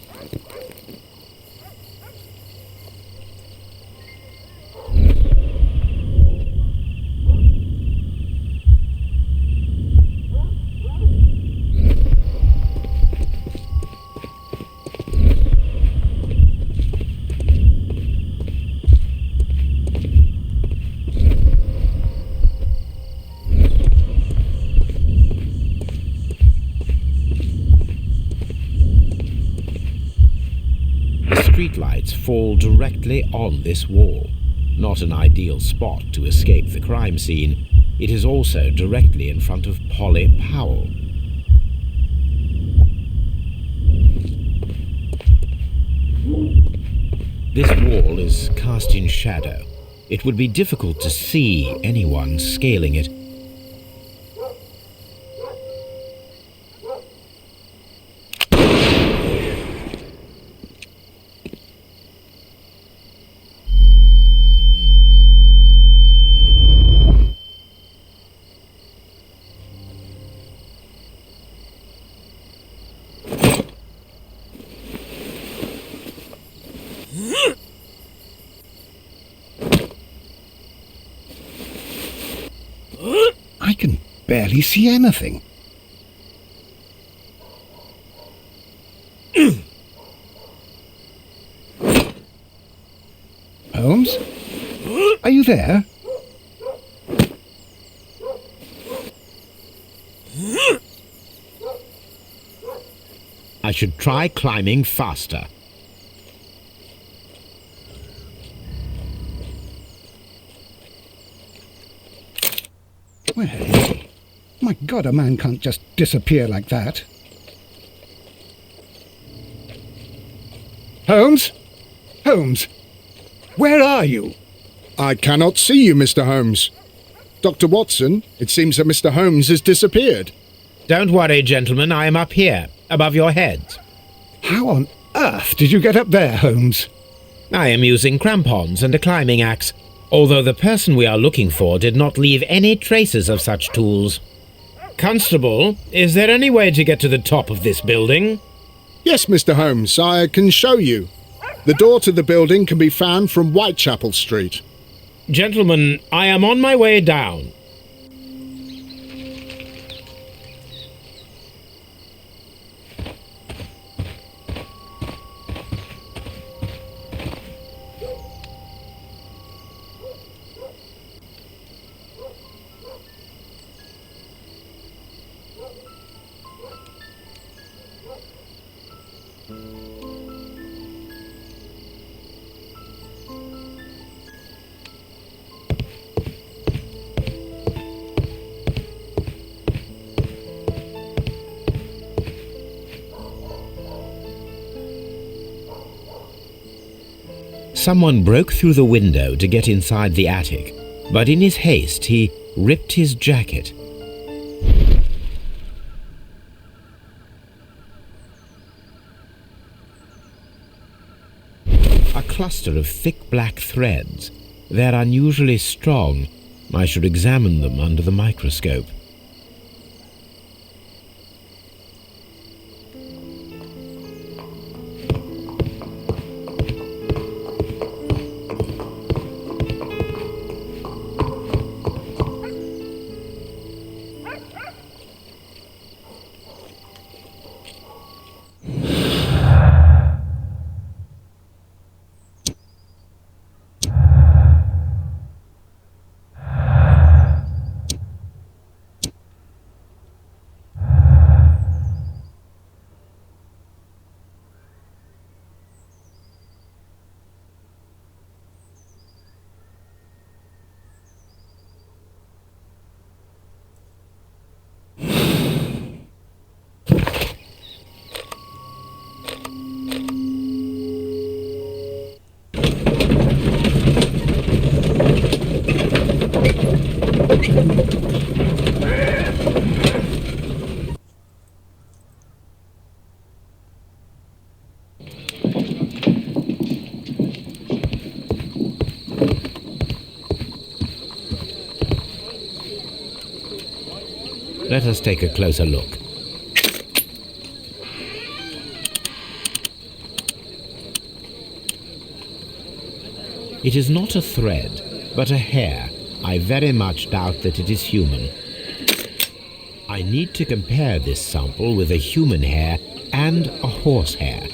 Streetlights fall directly on this wall. Not an ideal spot to escape the crime scene. It is also directly in front of Polly Powell. This wall is cast in shadow. It would be difficult to see anyone scaling it. I can barely see anything. Holmes? Are you there? I should try climbing faster. Where is he? My God, a man can't just disappear like that. Holmes? Holmes? Where are you? I cannot see you, Mr. Holmes. Dr. Watson, it seems that Mr. Holmes has disappeared. Don't worry, gentlemen, I am up here, above your heads. How on earth did you get up there, Holmes? I am using crampons and a climbing axe, although the person we are looking for did not leave any traces of such tools. Constable, is there any way to get to the top of this building? Yes, Mr. Holmes, I can show you. The door to the building can be found from Whitechapel Street. Gentlemen, I am on my way down. Someone broke through the window to get inside the attic, but in his haste he ripped his jacket. A cluster of thick black threads. They're unusually strong. I should examine them under the microscope. let us take a closer look. It is not a thread, but a hair. I very much doubt that it is human. I need to compare this sample with a human hair and a horse hair.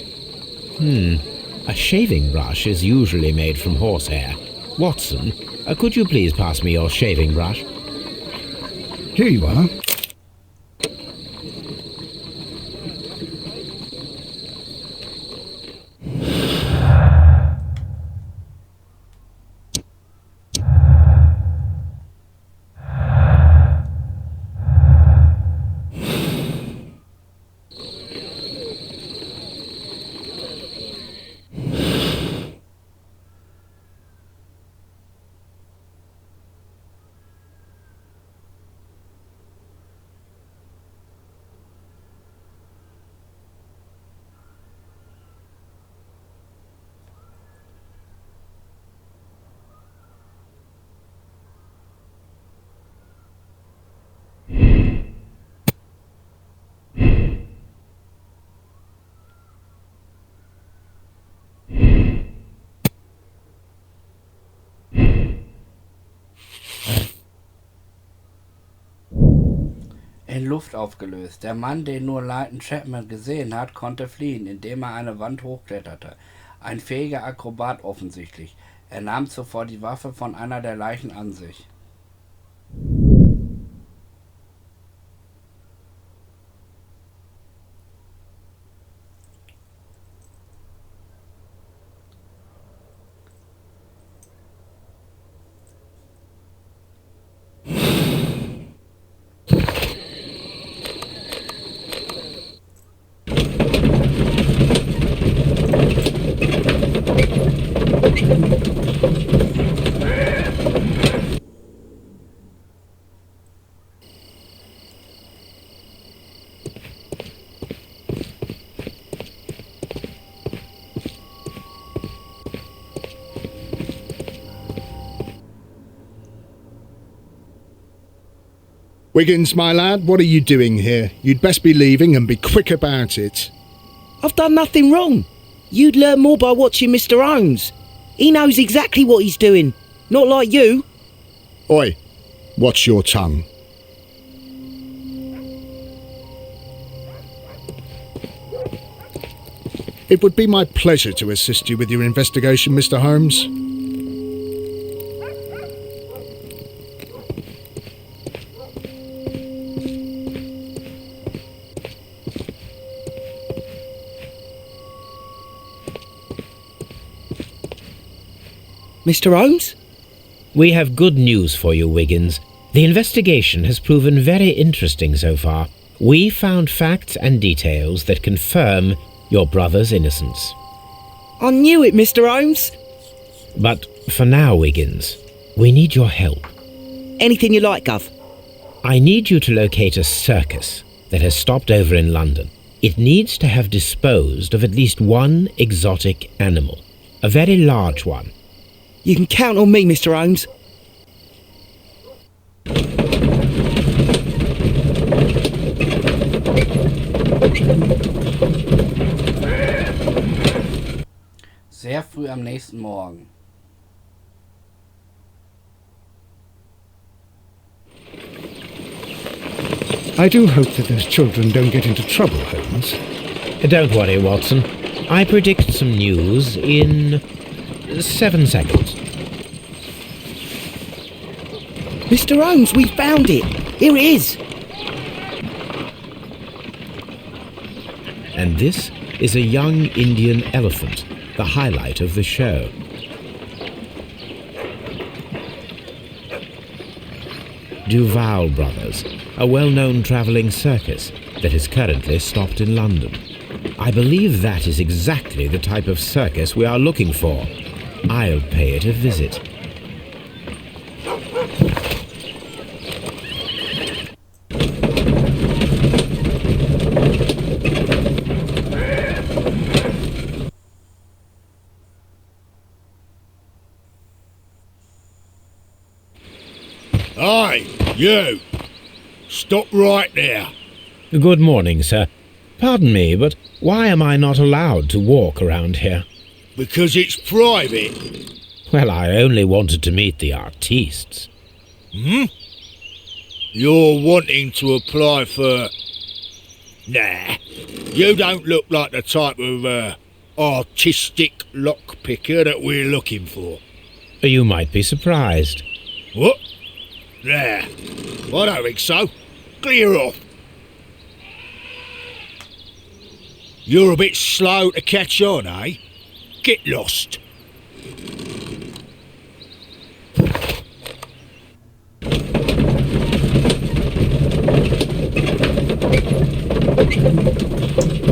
A shaving brush is usually made from horsehair. Watson, could you please pass me your shaving brush? Here you are. In Luft aufgelöst. Der Mann, den nur Leighton Chapman gesehen hat, konnte fliehen, indem er eine Wand hochkletterte. Ein fähiger Akrobat offensichtlich. Er nahm zuvor die Waffe von einer der Leichen an sich. Wiggins, my lad, what are you doing here? You'd best be leaving and be quick about it. I've done nothing wrong. You'd learn more by watching Mr. Holmes. He knows exactly what he's doing. Not like you. Oi, watch your tongue. It would be my pleasure to assist you with your investigation, Mr. Holmes. Mr. Holmes? We have good news for you, Wiggins. The investigation has proven very interesting so far. We found facts and details that confirm your brother's innocence. I knew it, Mr. Holmes. But for now, Wiggins, we need your help. Anything you like, Gov. I need you to locate a circus that has stopped over in London. It needs to have disposed of at least one exotic animal, a very large one. You can count on me, Mr. Holmes. Sehr früh am nächsten Morgen. I do hope that those children don't get into trouble, Holmes. Don't worry, Watson. I predict some news in 7 seconds. Mr. Holmes, we found it. Here it is. And this is a young Indian elephant, the highlight of the show. Duval Brothers, a well-known travelling circus that is currently stopped in London. I believe that is exactly the type of circus we are looking for. I'll pay it a visit. Aye, you! Stop right there. Good morning, sir. Pardon me, but why am I not allowed to walk around here? Because it's private. Well, I only wanted to meet the artistes. You're wanting to apply for... Nah, you don't look like the type of artistic lockpicker that we're looking for. You might be surprised. What? Nah, I don't think so. Clear off. You're a bit slow to catch on, eh? Get lost.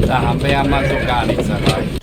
Da haben wir ja mal so gar nichts erreicht.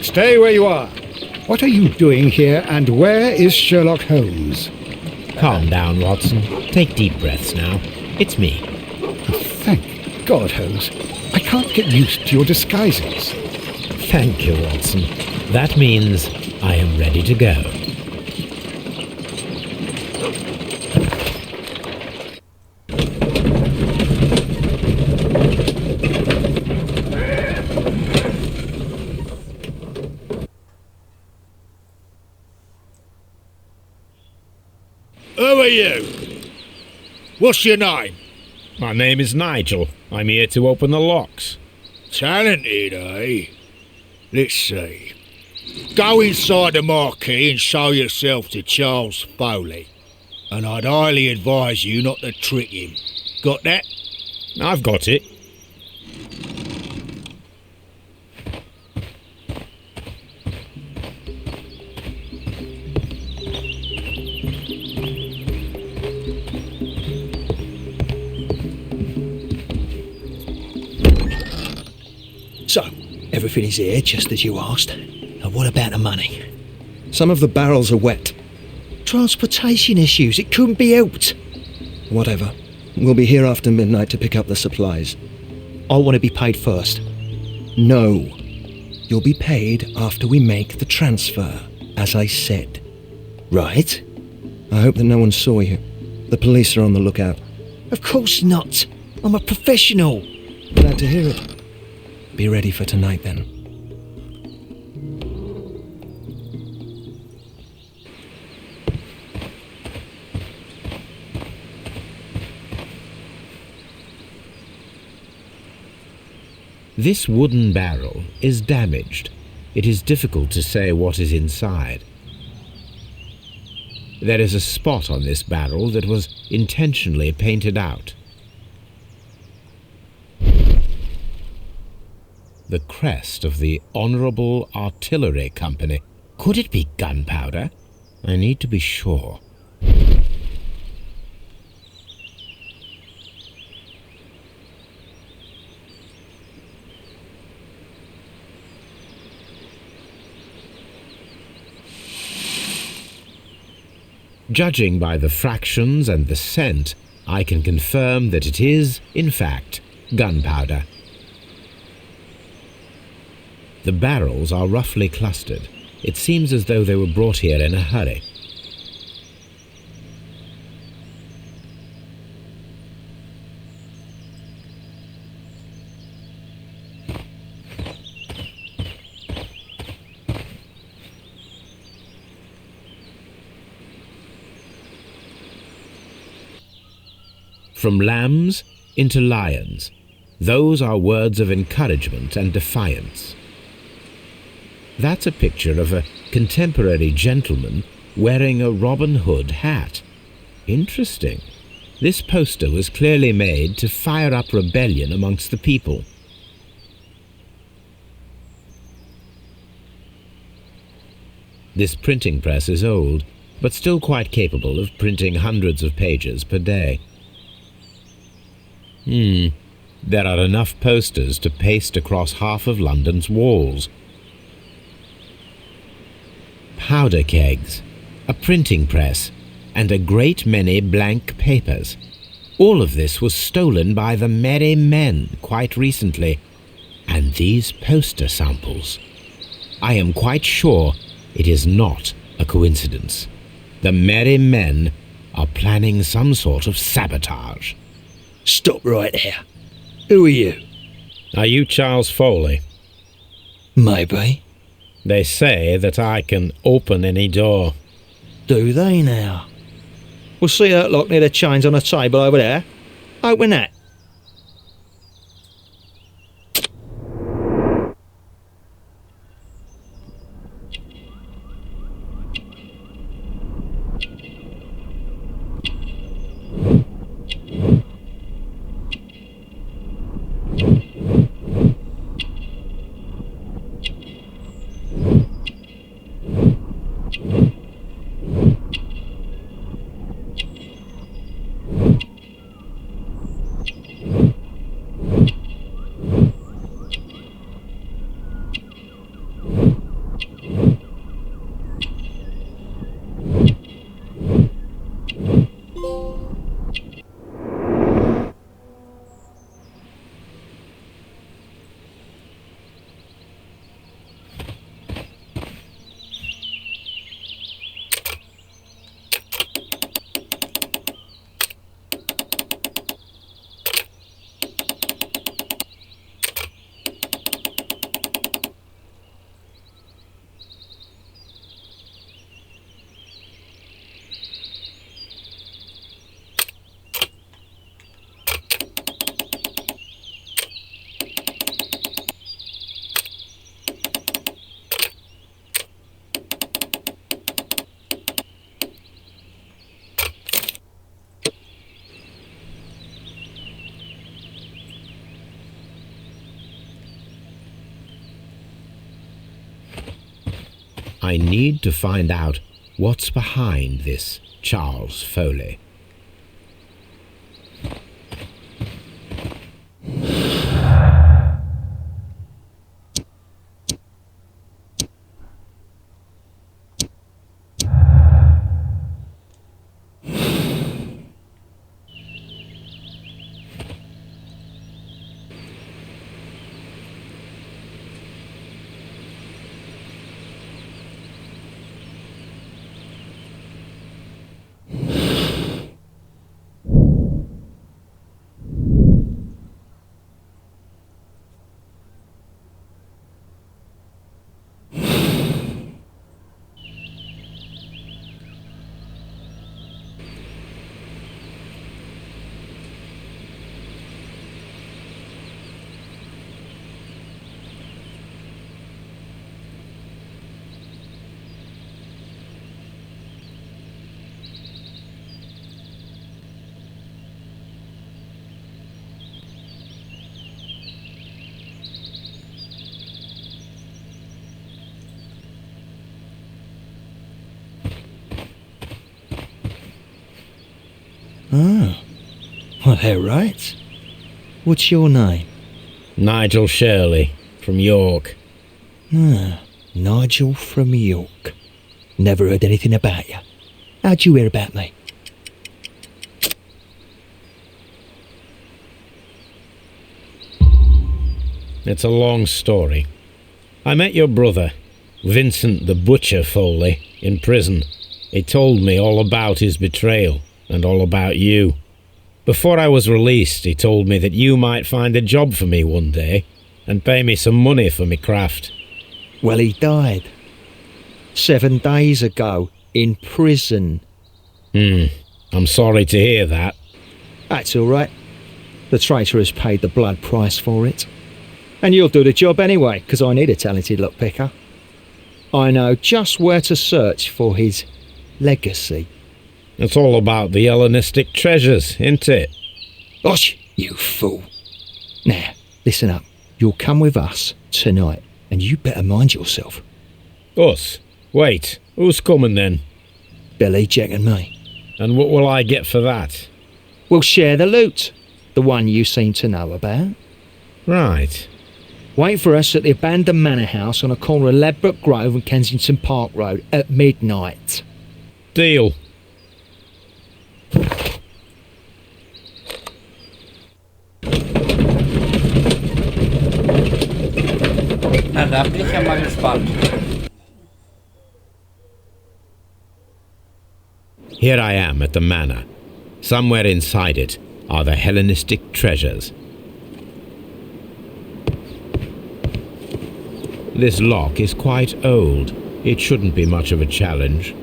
Stay where you are. What are you doing here, and where is Sherlock Holmes? Calm down, Watson. Take deep breaths now. It's me. Thank God, Holmes. I can't get used to your disguises. Thank you, Watson. That means I am ready to go. Who are you? What's your name? My name is Nigel. I'm here to open the locks. Talented, eh? Let's see. Go inside the marquee and show yourself to Charles Foley. And I'd highly advise you not to trick him. Got that? I've got it. So, everything is here just as you asked. And what about the money? Some of the barrels are wet. Transportation issues, it couldn't be helped. Whatever. We'll be here after midnight to pick up the supplies. I want to be paid first. No. You'll be paid after we make the transfer, as I said. Right? I hope that no one saw you. The police are on the lookout. Of course not. I'm a professional. Glad to hear it. Be ready for tonight, then. This wooden barrel is damaged. It is difficult to say what is inside. There is a spot on this barrel that was intentionally painted out. The crest of the Honourable Artillery Company. Could it be gunpowder? I need to be sure. Judging by the fractions and the scent, I can confirm that it is, in fact, gunpowder. The barrels are roughly clustered. It seems as though they were brought here in a hurry. From lambs into lions, those are words of encouragement and defiance. That's a picture of a contemporary gentleman wearing a Robin Hood hat. Interesting. This poster was clearly made to fire up rebellion amongst the people. This printing press is old, but still quite capable of printing hundreds of pages per day. There are enough posters to paste across half of London's walls. Powder kegs, a printing press, and a great many blank papers. All of this was stolen by the Merry Men quite recently. And these poster samples. I am quite sure it is not a coincidence. The Merry Men are planning some sort of sabotage. Stop right there. Who are you? Are you Charles Foley? Maybe. They say that I can open any door. Do they now? We'll see that lock near the chains on the table over there. Open that. I need to find out what's behind this Charles Foley. Oh, well, they're right. What's your name? Nigel Shirley, from York. Ah, Nigel from York. Never heard anything about you. How'd you hear about me? It's a long story. I met your brother, Vincent the Butcher Foley, in prison. He told me all about his betrayal and all about you. Before I was released, he told me that you might find a job for me one day and pay me some money for me craft. Well, he died 7 days ago in prison. I'm sorry to hear that. That's all right. The traitor has paid the blood price for it. And you'll do the job anyway, because I need a talented lockpicker. I know just where to search for his legacy. It's all about the Hellenistic treasures, isn't it? Osh, you fool. Now, listen up. You'll come with us tonight, and you better mind yourself. Us? Wait, who's coming then? Billy, Jack and me. And what will I get for that? We'll share the loot. The one you seem to know about. Right. Wait for us at the abandoned manor house on a corner of Ladbroke Grove and Kensington Park Road at midnight. Deal. Na, da bin ich ja mal gespannt. Here I am at the manor. Somewhere inside it are the Hellenistic treasures. This lock is quite old. It shouldn't be much of a challenge.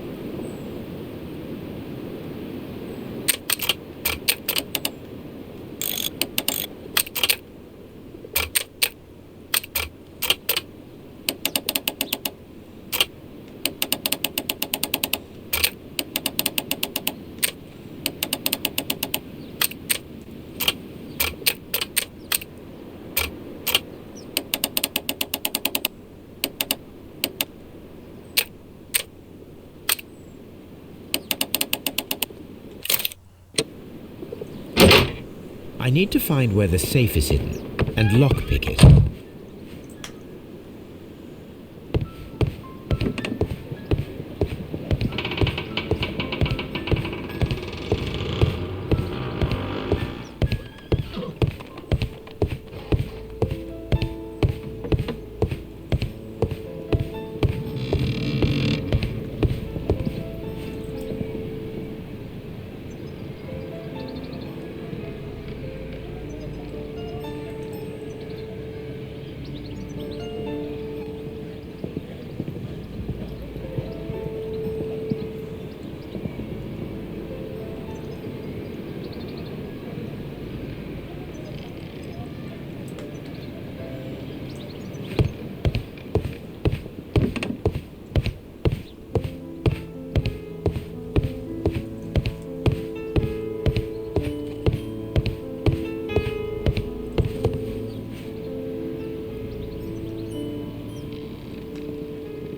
I need to find where the safe is hidden and lockpick it.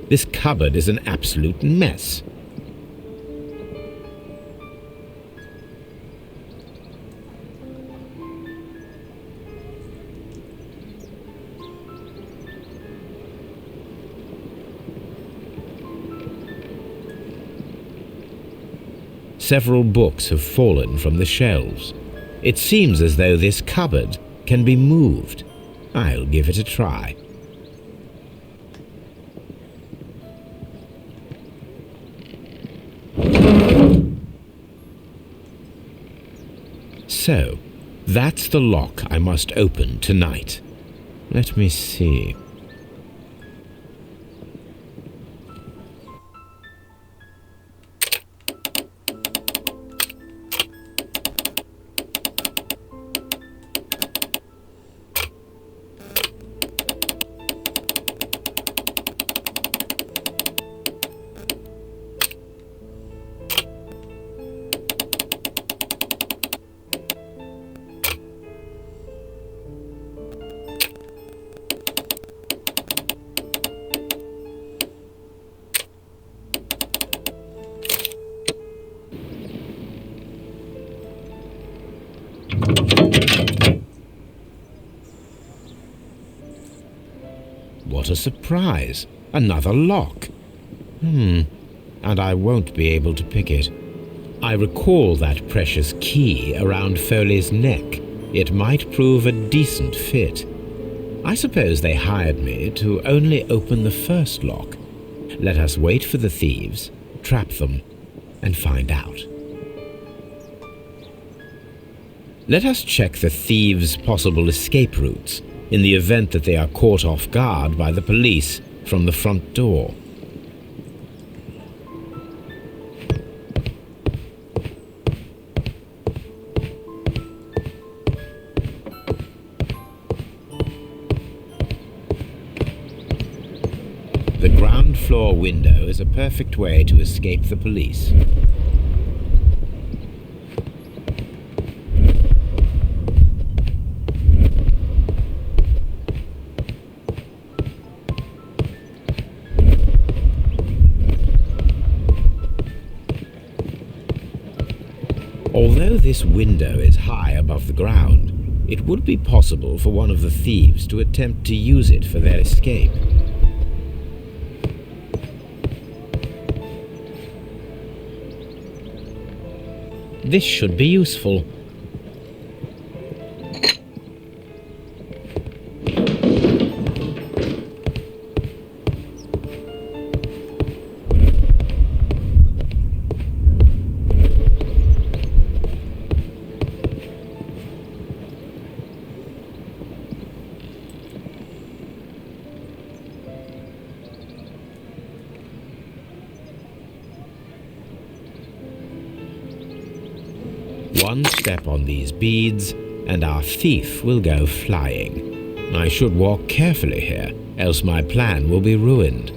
This cupboard is an absolute mess. Several books have fallen from the shelves. It seems as though this cupboard can be moved. I'll give it a try. So, that's the lock I must open tonight. Let me see. What a surprise! Another lock. and I won't be able to pick it. I recall that precious key around Foley's neck. It might prove a decent fit. I suppose they hired me to only open the first lock. Let us wait for the thieves, trap them, and find out. Let us check the thieves' possible escape routes in the event that they are caught off guard by the police from the front door. The ground floor window is a perfect way to escape the police. Although this window is high above the ground, it would be possible for one of the thieves to attempt to use it for their escape. This should be useful. One step on these beads, and our thief will go flying. I should walk carefully here, else my plan will be ruined.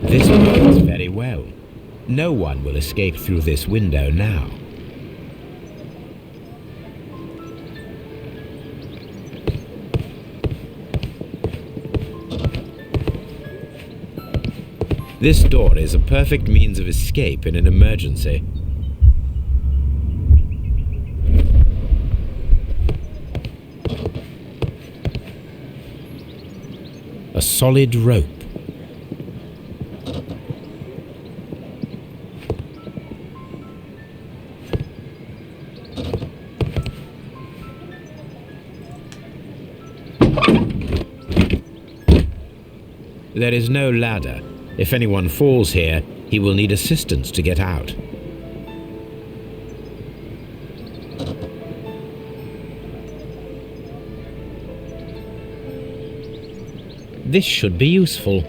This works very well. No one will escape through this window now. This door is a perfect means of escape in an emergency. A solid rope. There is no ladder. If anyone falls here, he will need assistance to get out. This should be useful.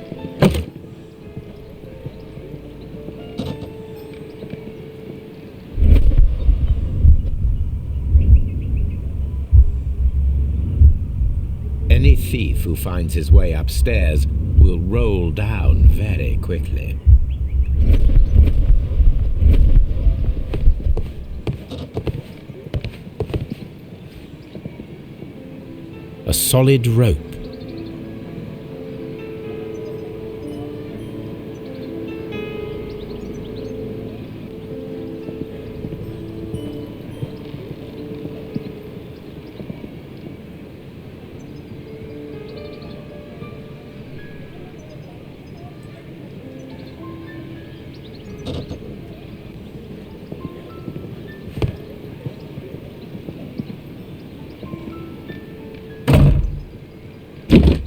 Any thief who finds his way upstairs will roll down very quickly. A solid rope.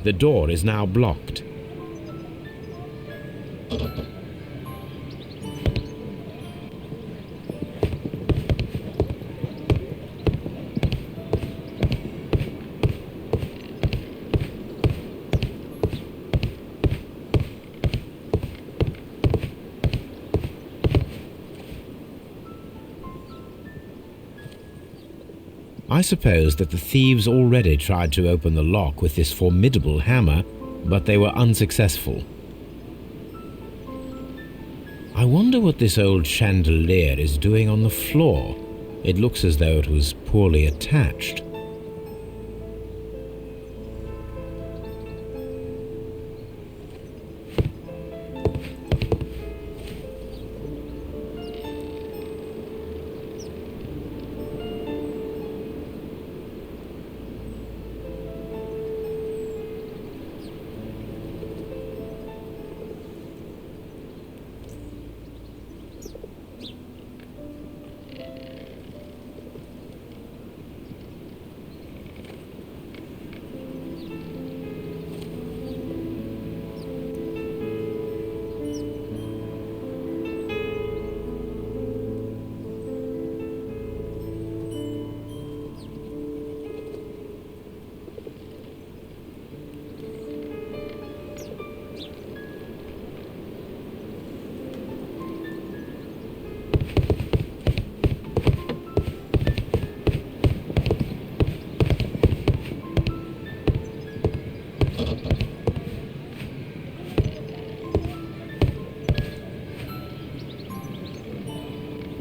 The door is now blocked. I suppose that the thieves already tried to open the lock with this formidable hammer, but they were unsuccessful. I wonder what this old chandelier is doing on the floor. It looks as though it was poorly attached.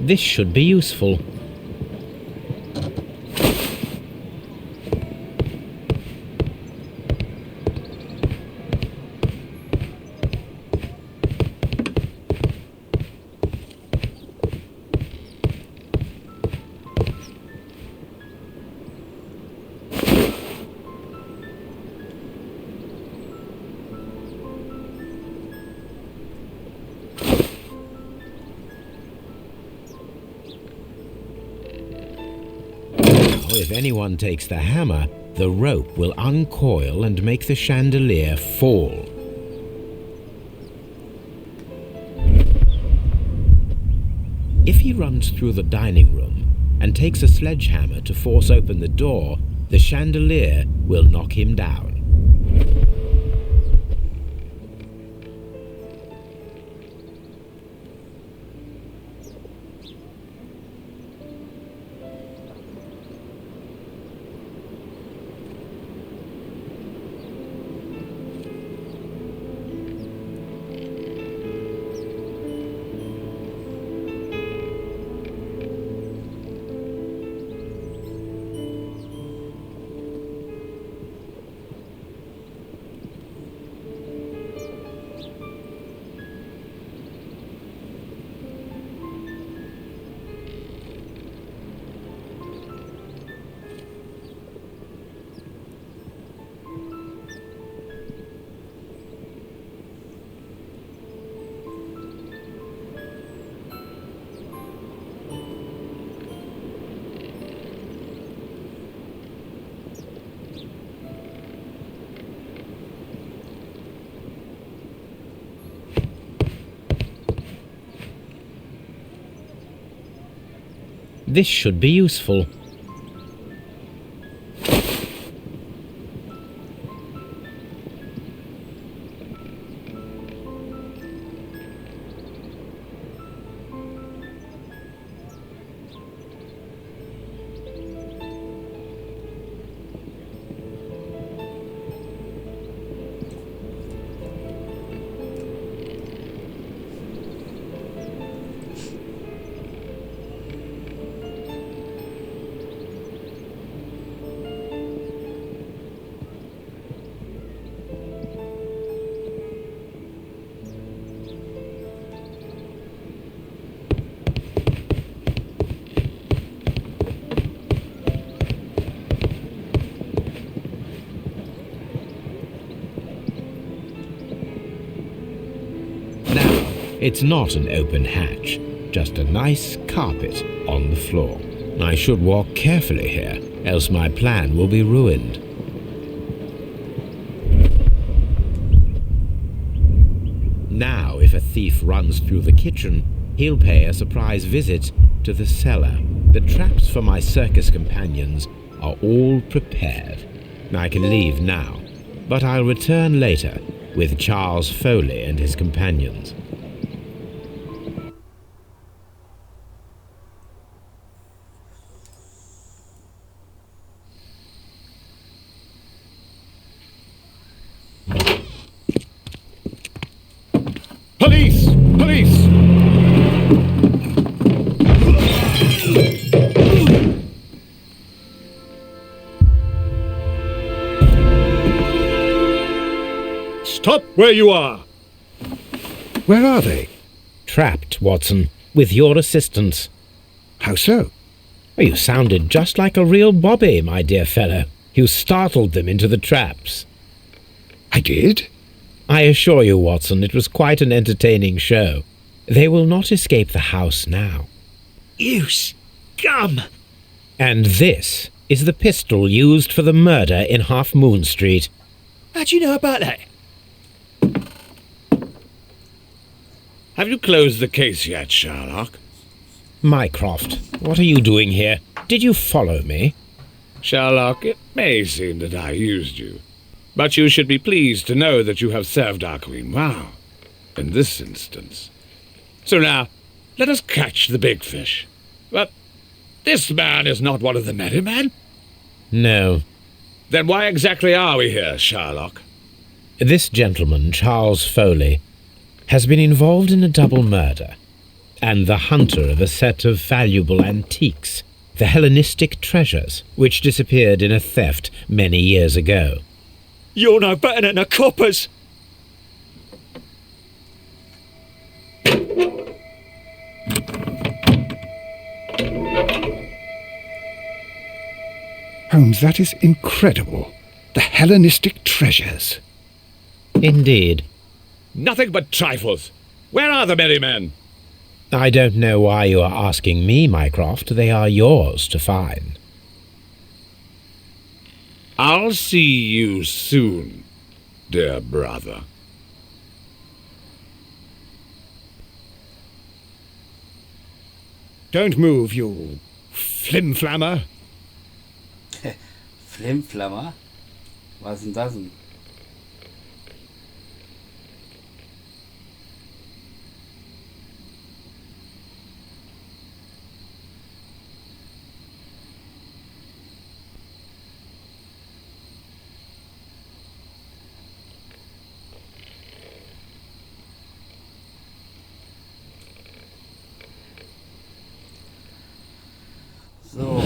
This should be useful. If anyone takes the hammer, the rope will uncoil and make the chandelier fall. If he runs through the dining room and takes a sledgehammer to force open the door, the chandelier will knock him down. This should be useful. It's not an open hatch, just a nice carpet on the floor. I should walk carefully here, else my plan will be ruined. Now, if a thief runs through the kitchen, he'll pay a surprise visit to the cellar. The traps for my circus companions are all prepared. I can leave now, but I'll return later with Charles Foley and his companions. Police! Police! Stop where you are! Where are they? Trapped, Watson, with your assistance. How so? You sounded just like a real bobby, my dear fellow. You startled them into the traps. I did? I assure you, Watson, it was quite an entertaining show. They will not escape the house now. You scum! And this is the pistol used for the murder in Half Moon Street. How'd you know about that? Have you closed the case yet, Sherlock? Mycroft, what are you doing here? Did you follow me? Sherlock, it may seem that I used you, but you should be pleased to know that you have served our Queen well, in this instance. So now, let us catch the big fish. But this man is not one of the merry men? No. Then why exactly are we here, Sherlock? This gentleman, Charles Foley, has been involved in a double murder. and the hunter of a set of valuable antiques, the Hellenistic treasures, which disappeared in a theft many years ago. You're no better than the coppers! Holmes, that is incredible. The Hellenistic treasures. Indeed. Nothing but trifles. Where are the merry men? I don't know why you are asking me, Mycroft. They are yours to find. I'll see you soon, dear brother. Don't move, you flimflammer. Flimflammer? Was ist denn das denn? So.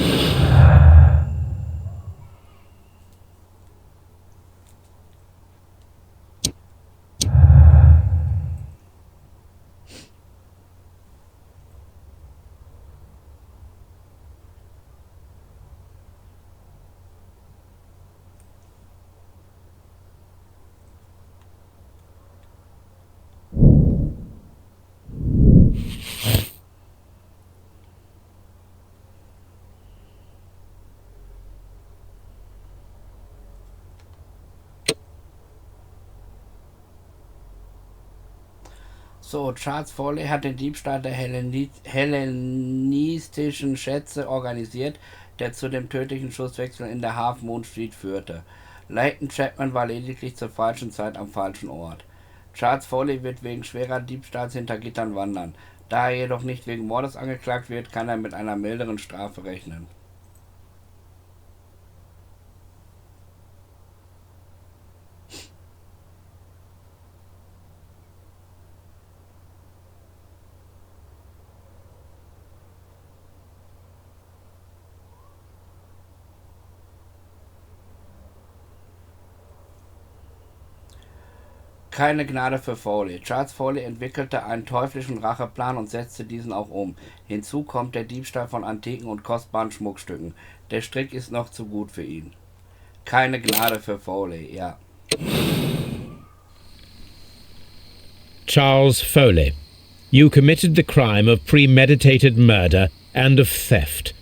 So, Charles Foley hat den Diebstahl der hellenistischen Schätze organisiert, der zu dem tödlichen Schusswechsel in der Half Moon Street führte. Leighton Chapman war lediglich zur falschen Zeit am falschen Ort. Charles Foley wird wegen schwerer Diebstahls hinter Gittern wandern. Da er jedoch nicht wegen Mordes angeklagt wird, kann er mit einer milderen Strafe rechnen. Keine Gnade für Foley. Charles Foley entwickelte einen teuflischen Racheplan und setzte diesen auch um. Hinzu kommt der Diebstahl von Antiken und kostbaren Schmuckstücken. Der Strick ist noch zu gut für ihn. Keine Gnade für Foley, ja. Charles Foley, you committed the crime of premeditated murder and of theft.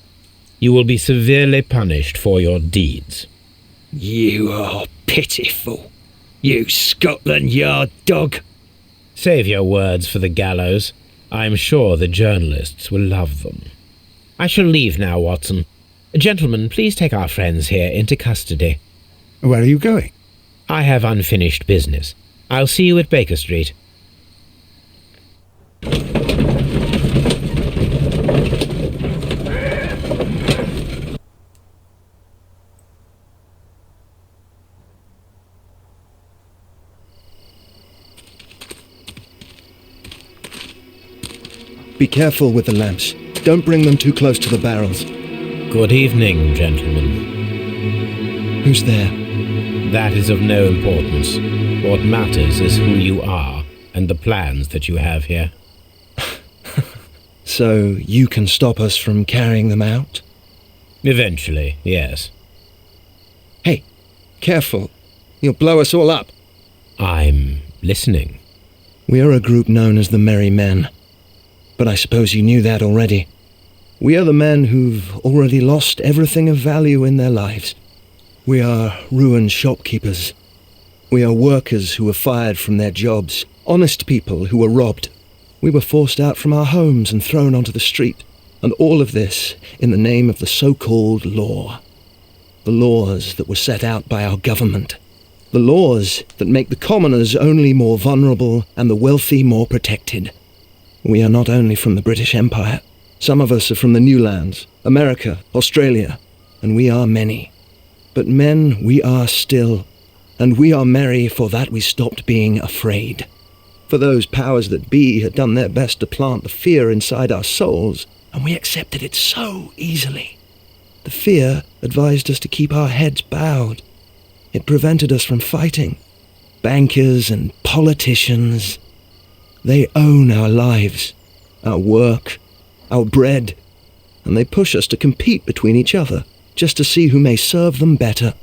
You will be severely punished for your deeds. You are pitiful. You Scotland Yard dog. Save your words for the gallows. I'm sure the journalists will love them. I shall leave now, Watson. Gentlemen, please take our friends here into custody. Where are you going? I have unfinished business. I'll see you at Baker Street. Be careful with the lamps. Don't bring them too close to the barrels. Good evening, gentlemen. Who's there? That is of no importance. What matters is who you are and the plans that you have here. So you can stop us from carrying them out? Eventually, yes. Hey, careful. You'll blow us all up. I'm listening. We are a group known as the Merry Men. But I suppose you knew that already. We are the men who've already lost everything of value in their lives. We are ruined shopkeepers. We are workers who were fired from their jobs, honest people who were robbed. We were forced out from our homes and thrown onto the street, and all of this in the name of the so-called law. The laws that were set out by our government. The laws that make the commoners only more vulnerable and the wealthy more protected. We are not only from the British Empire. Some of us are from the New Lands, America, Australia, and we are many. But men we are still, and we are merry for that we stopped being afraid. For those powers that be had done their best to plant the fear inside our souls, and we accepted it so easily. The fear advised us to keep our heads bowed. It prevented us from fighting. Bankers and politicians, they own our lives, our work, our bread, and they push us to compete between each other just to see who may serve them better.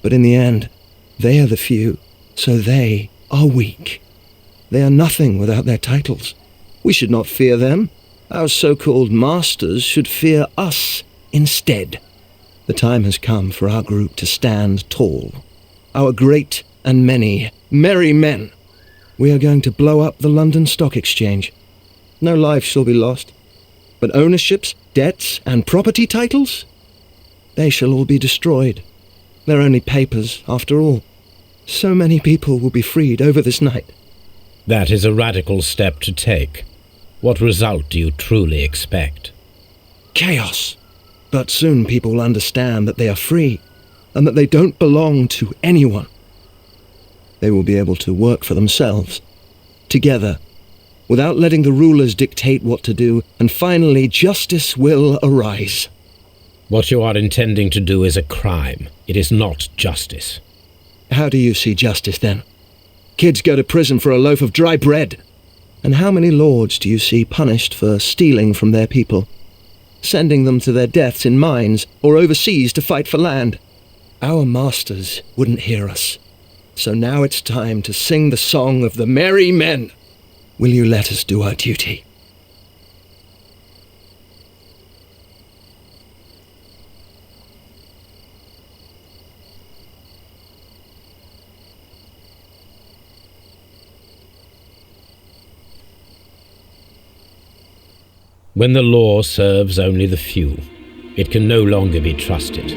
But in the end, they are the few, so they are weak. They are nothing without their titles. We should not fear them. Our so-called masters should fear us instead. The time has come for our group to stand tall. Our great and many merry men. We are going to blow up the London Stock Exchange. No lives shall be lost. But ownerships, debts, and property titles? They shall all be destroyed. They're only papers, after all. So many people will be freed over this night. That is a radical step to take. What result do you truly expect? Chaos. But soon people will understand that they are free, and that they don't belong to anyone. They will be able to work for themselves, together, without letting the rulers dictate what to do, and finally justice will arise. What you are intending to do is a crime. It is not justice. How do you see justice, then? Kids go to prison for a loaf of dry bread. And how many lords do you see punished for stealing from their people, sending them to their deaths in mines or overseas to fight for land? Our masters wouldn't hear us. So now it's time to sing the song of the merry men. Will you let us do our duty? When the law serves only the few, it can no longer be trusted.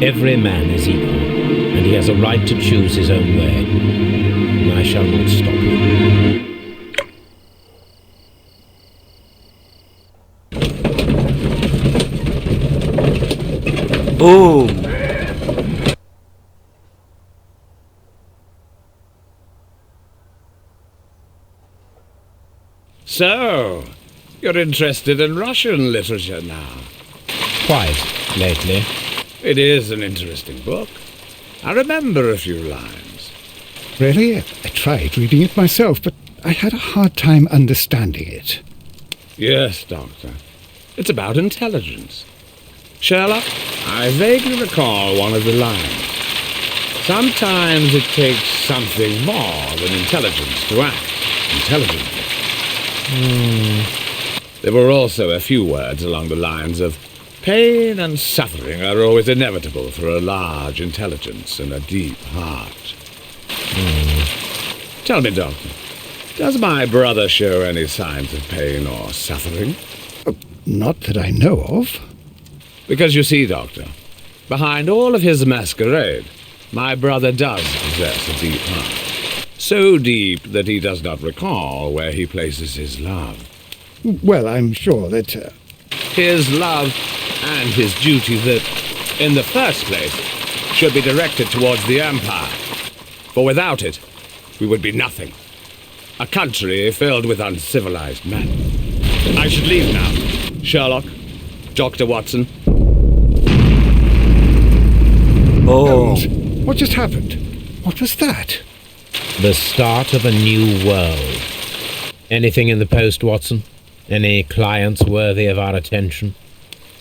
Every man is equal, and he has a right to choose his own way. And I shall not stop you. Boom! So, you're interested in Russian literature now? Quite, lately. It is an interesting book. I remember a few lines. Really? I tried reading it myself, but I had a hard time understanding it. Yes, Doctor. It's about intelligence. Sherlock, I vaguely recall one of the lines. Sometimes it takes something more than intelligence to act intelligently. There were also a few words along the lines of pain and suffering are always inevitable for a large intelligence and a deep heart. Tell me, Doctor, does my brother show any signs of pain or suffering? Not that I know of. Because you see, Doctor, behind all of his masquerade, my brother does possess a deep heart. So deep that he does not recall where he places his love. Well, I'm sure that... His love and his duty that, in the first place, should be directed towards the Empire. For without it, we would be nothing. A country filled with uncivilized men. I should leave now. Sherlock, Dr. Watson. Oh. What just happened? What was that? The start of a new world. Anything in the post, Watson? Any clients worthy of our attention?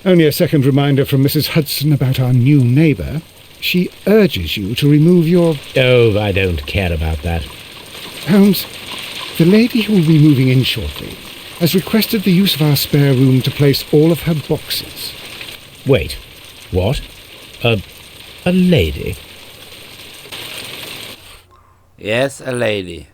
Only a second reminder from Mrs. Hudson about our new neighbour. She urges you to remove your... Oh, I don't care about that. Holmes, the lady who will be moving in shortly has requested the use of our spare room to place all of her boxes. Wait, what? A lady? Yes, a lady.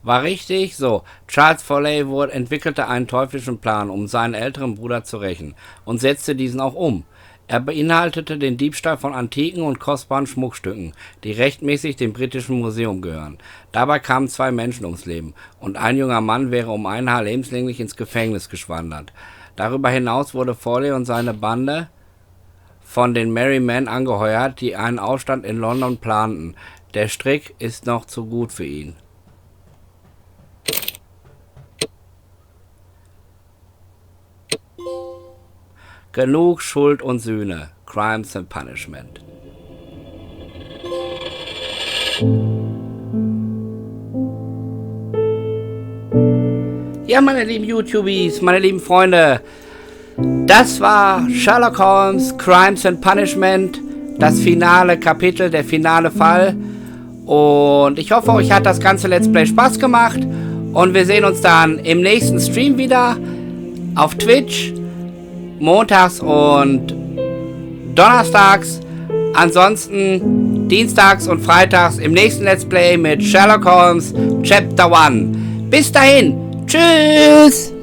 War richtig? So, Charles Foley entwickelte einen teuflischen Plan, um seinen älteren Bruder zu rächen, und setzte diesen auch um. Er beinhaltete den Diebstahl von antiken und kostbaren Schmuckstücken, die rechtmäßig dem britischen Museum gehören. Dabei kamen 2 Menschen ums Leben, und ein junger Mann wäre um ein Haar lebenslänglich ins Gefängnis geschwandert. Darüber hinaus wurde Foley und seine Bande von den Merry Men angeheuert, die einen Aufstand in London planten. Der Strick ist noch zu gut für ihn. Genug Schuld und Sühne. Crimes and Punishment. Ja, meine lieben YouTubies, meine lieben Freunde, das war Sherlock Holmes, Crimes and Punishment, das finale Kapitel, der finale Fall. Und ich hoffe, euch hat das ganze Let's Play Spaß gemacht. Und wir sehen uns dann im nächsten Stream wieder auf Twitch, montags und donnerstags. Ansonsten dienstags und freitags im nächsten Let's Play mit Sherlock Holmes Chapter 1. Bis dahin, tschüss!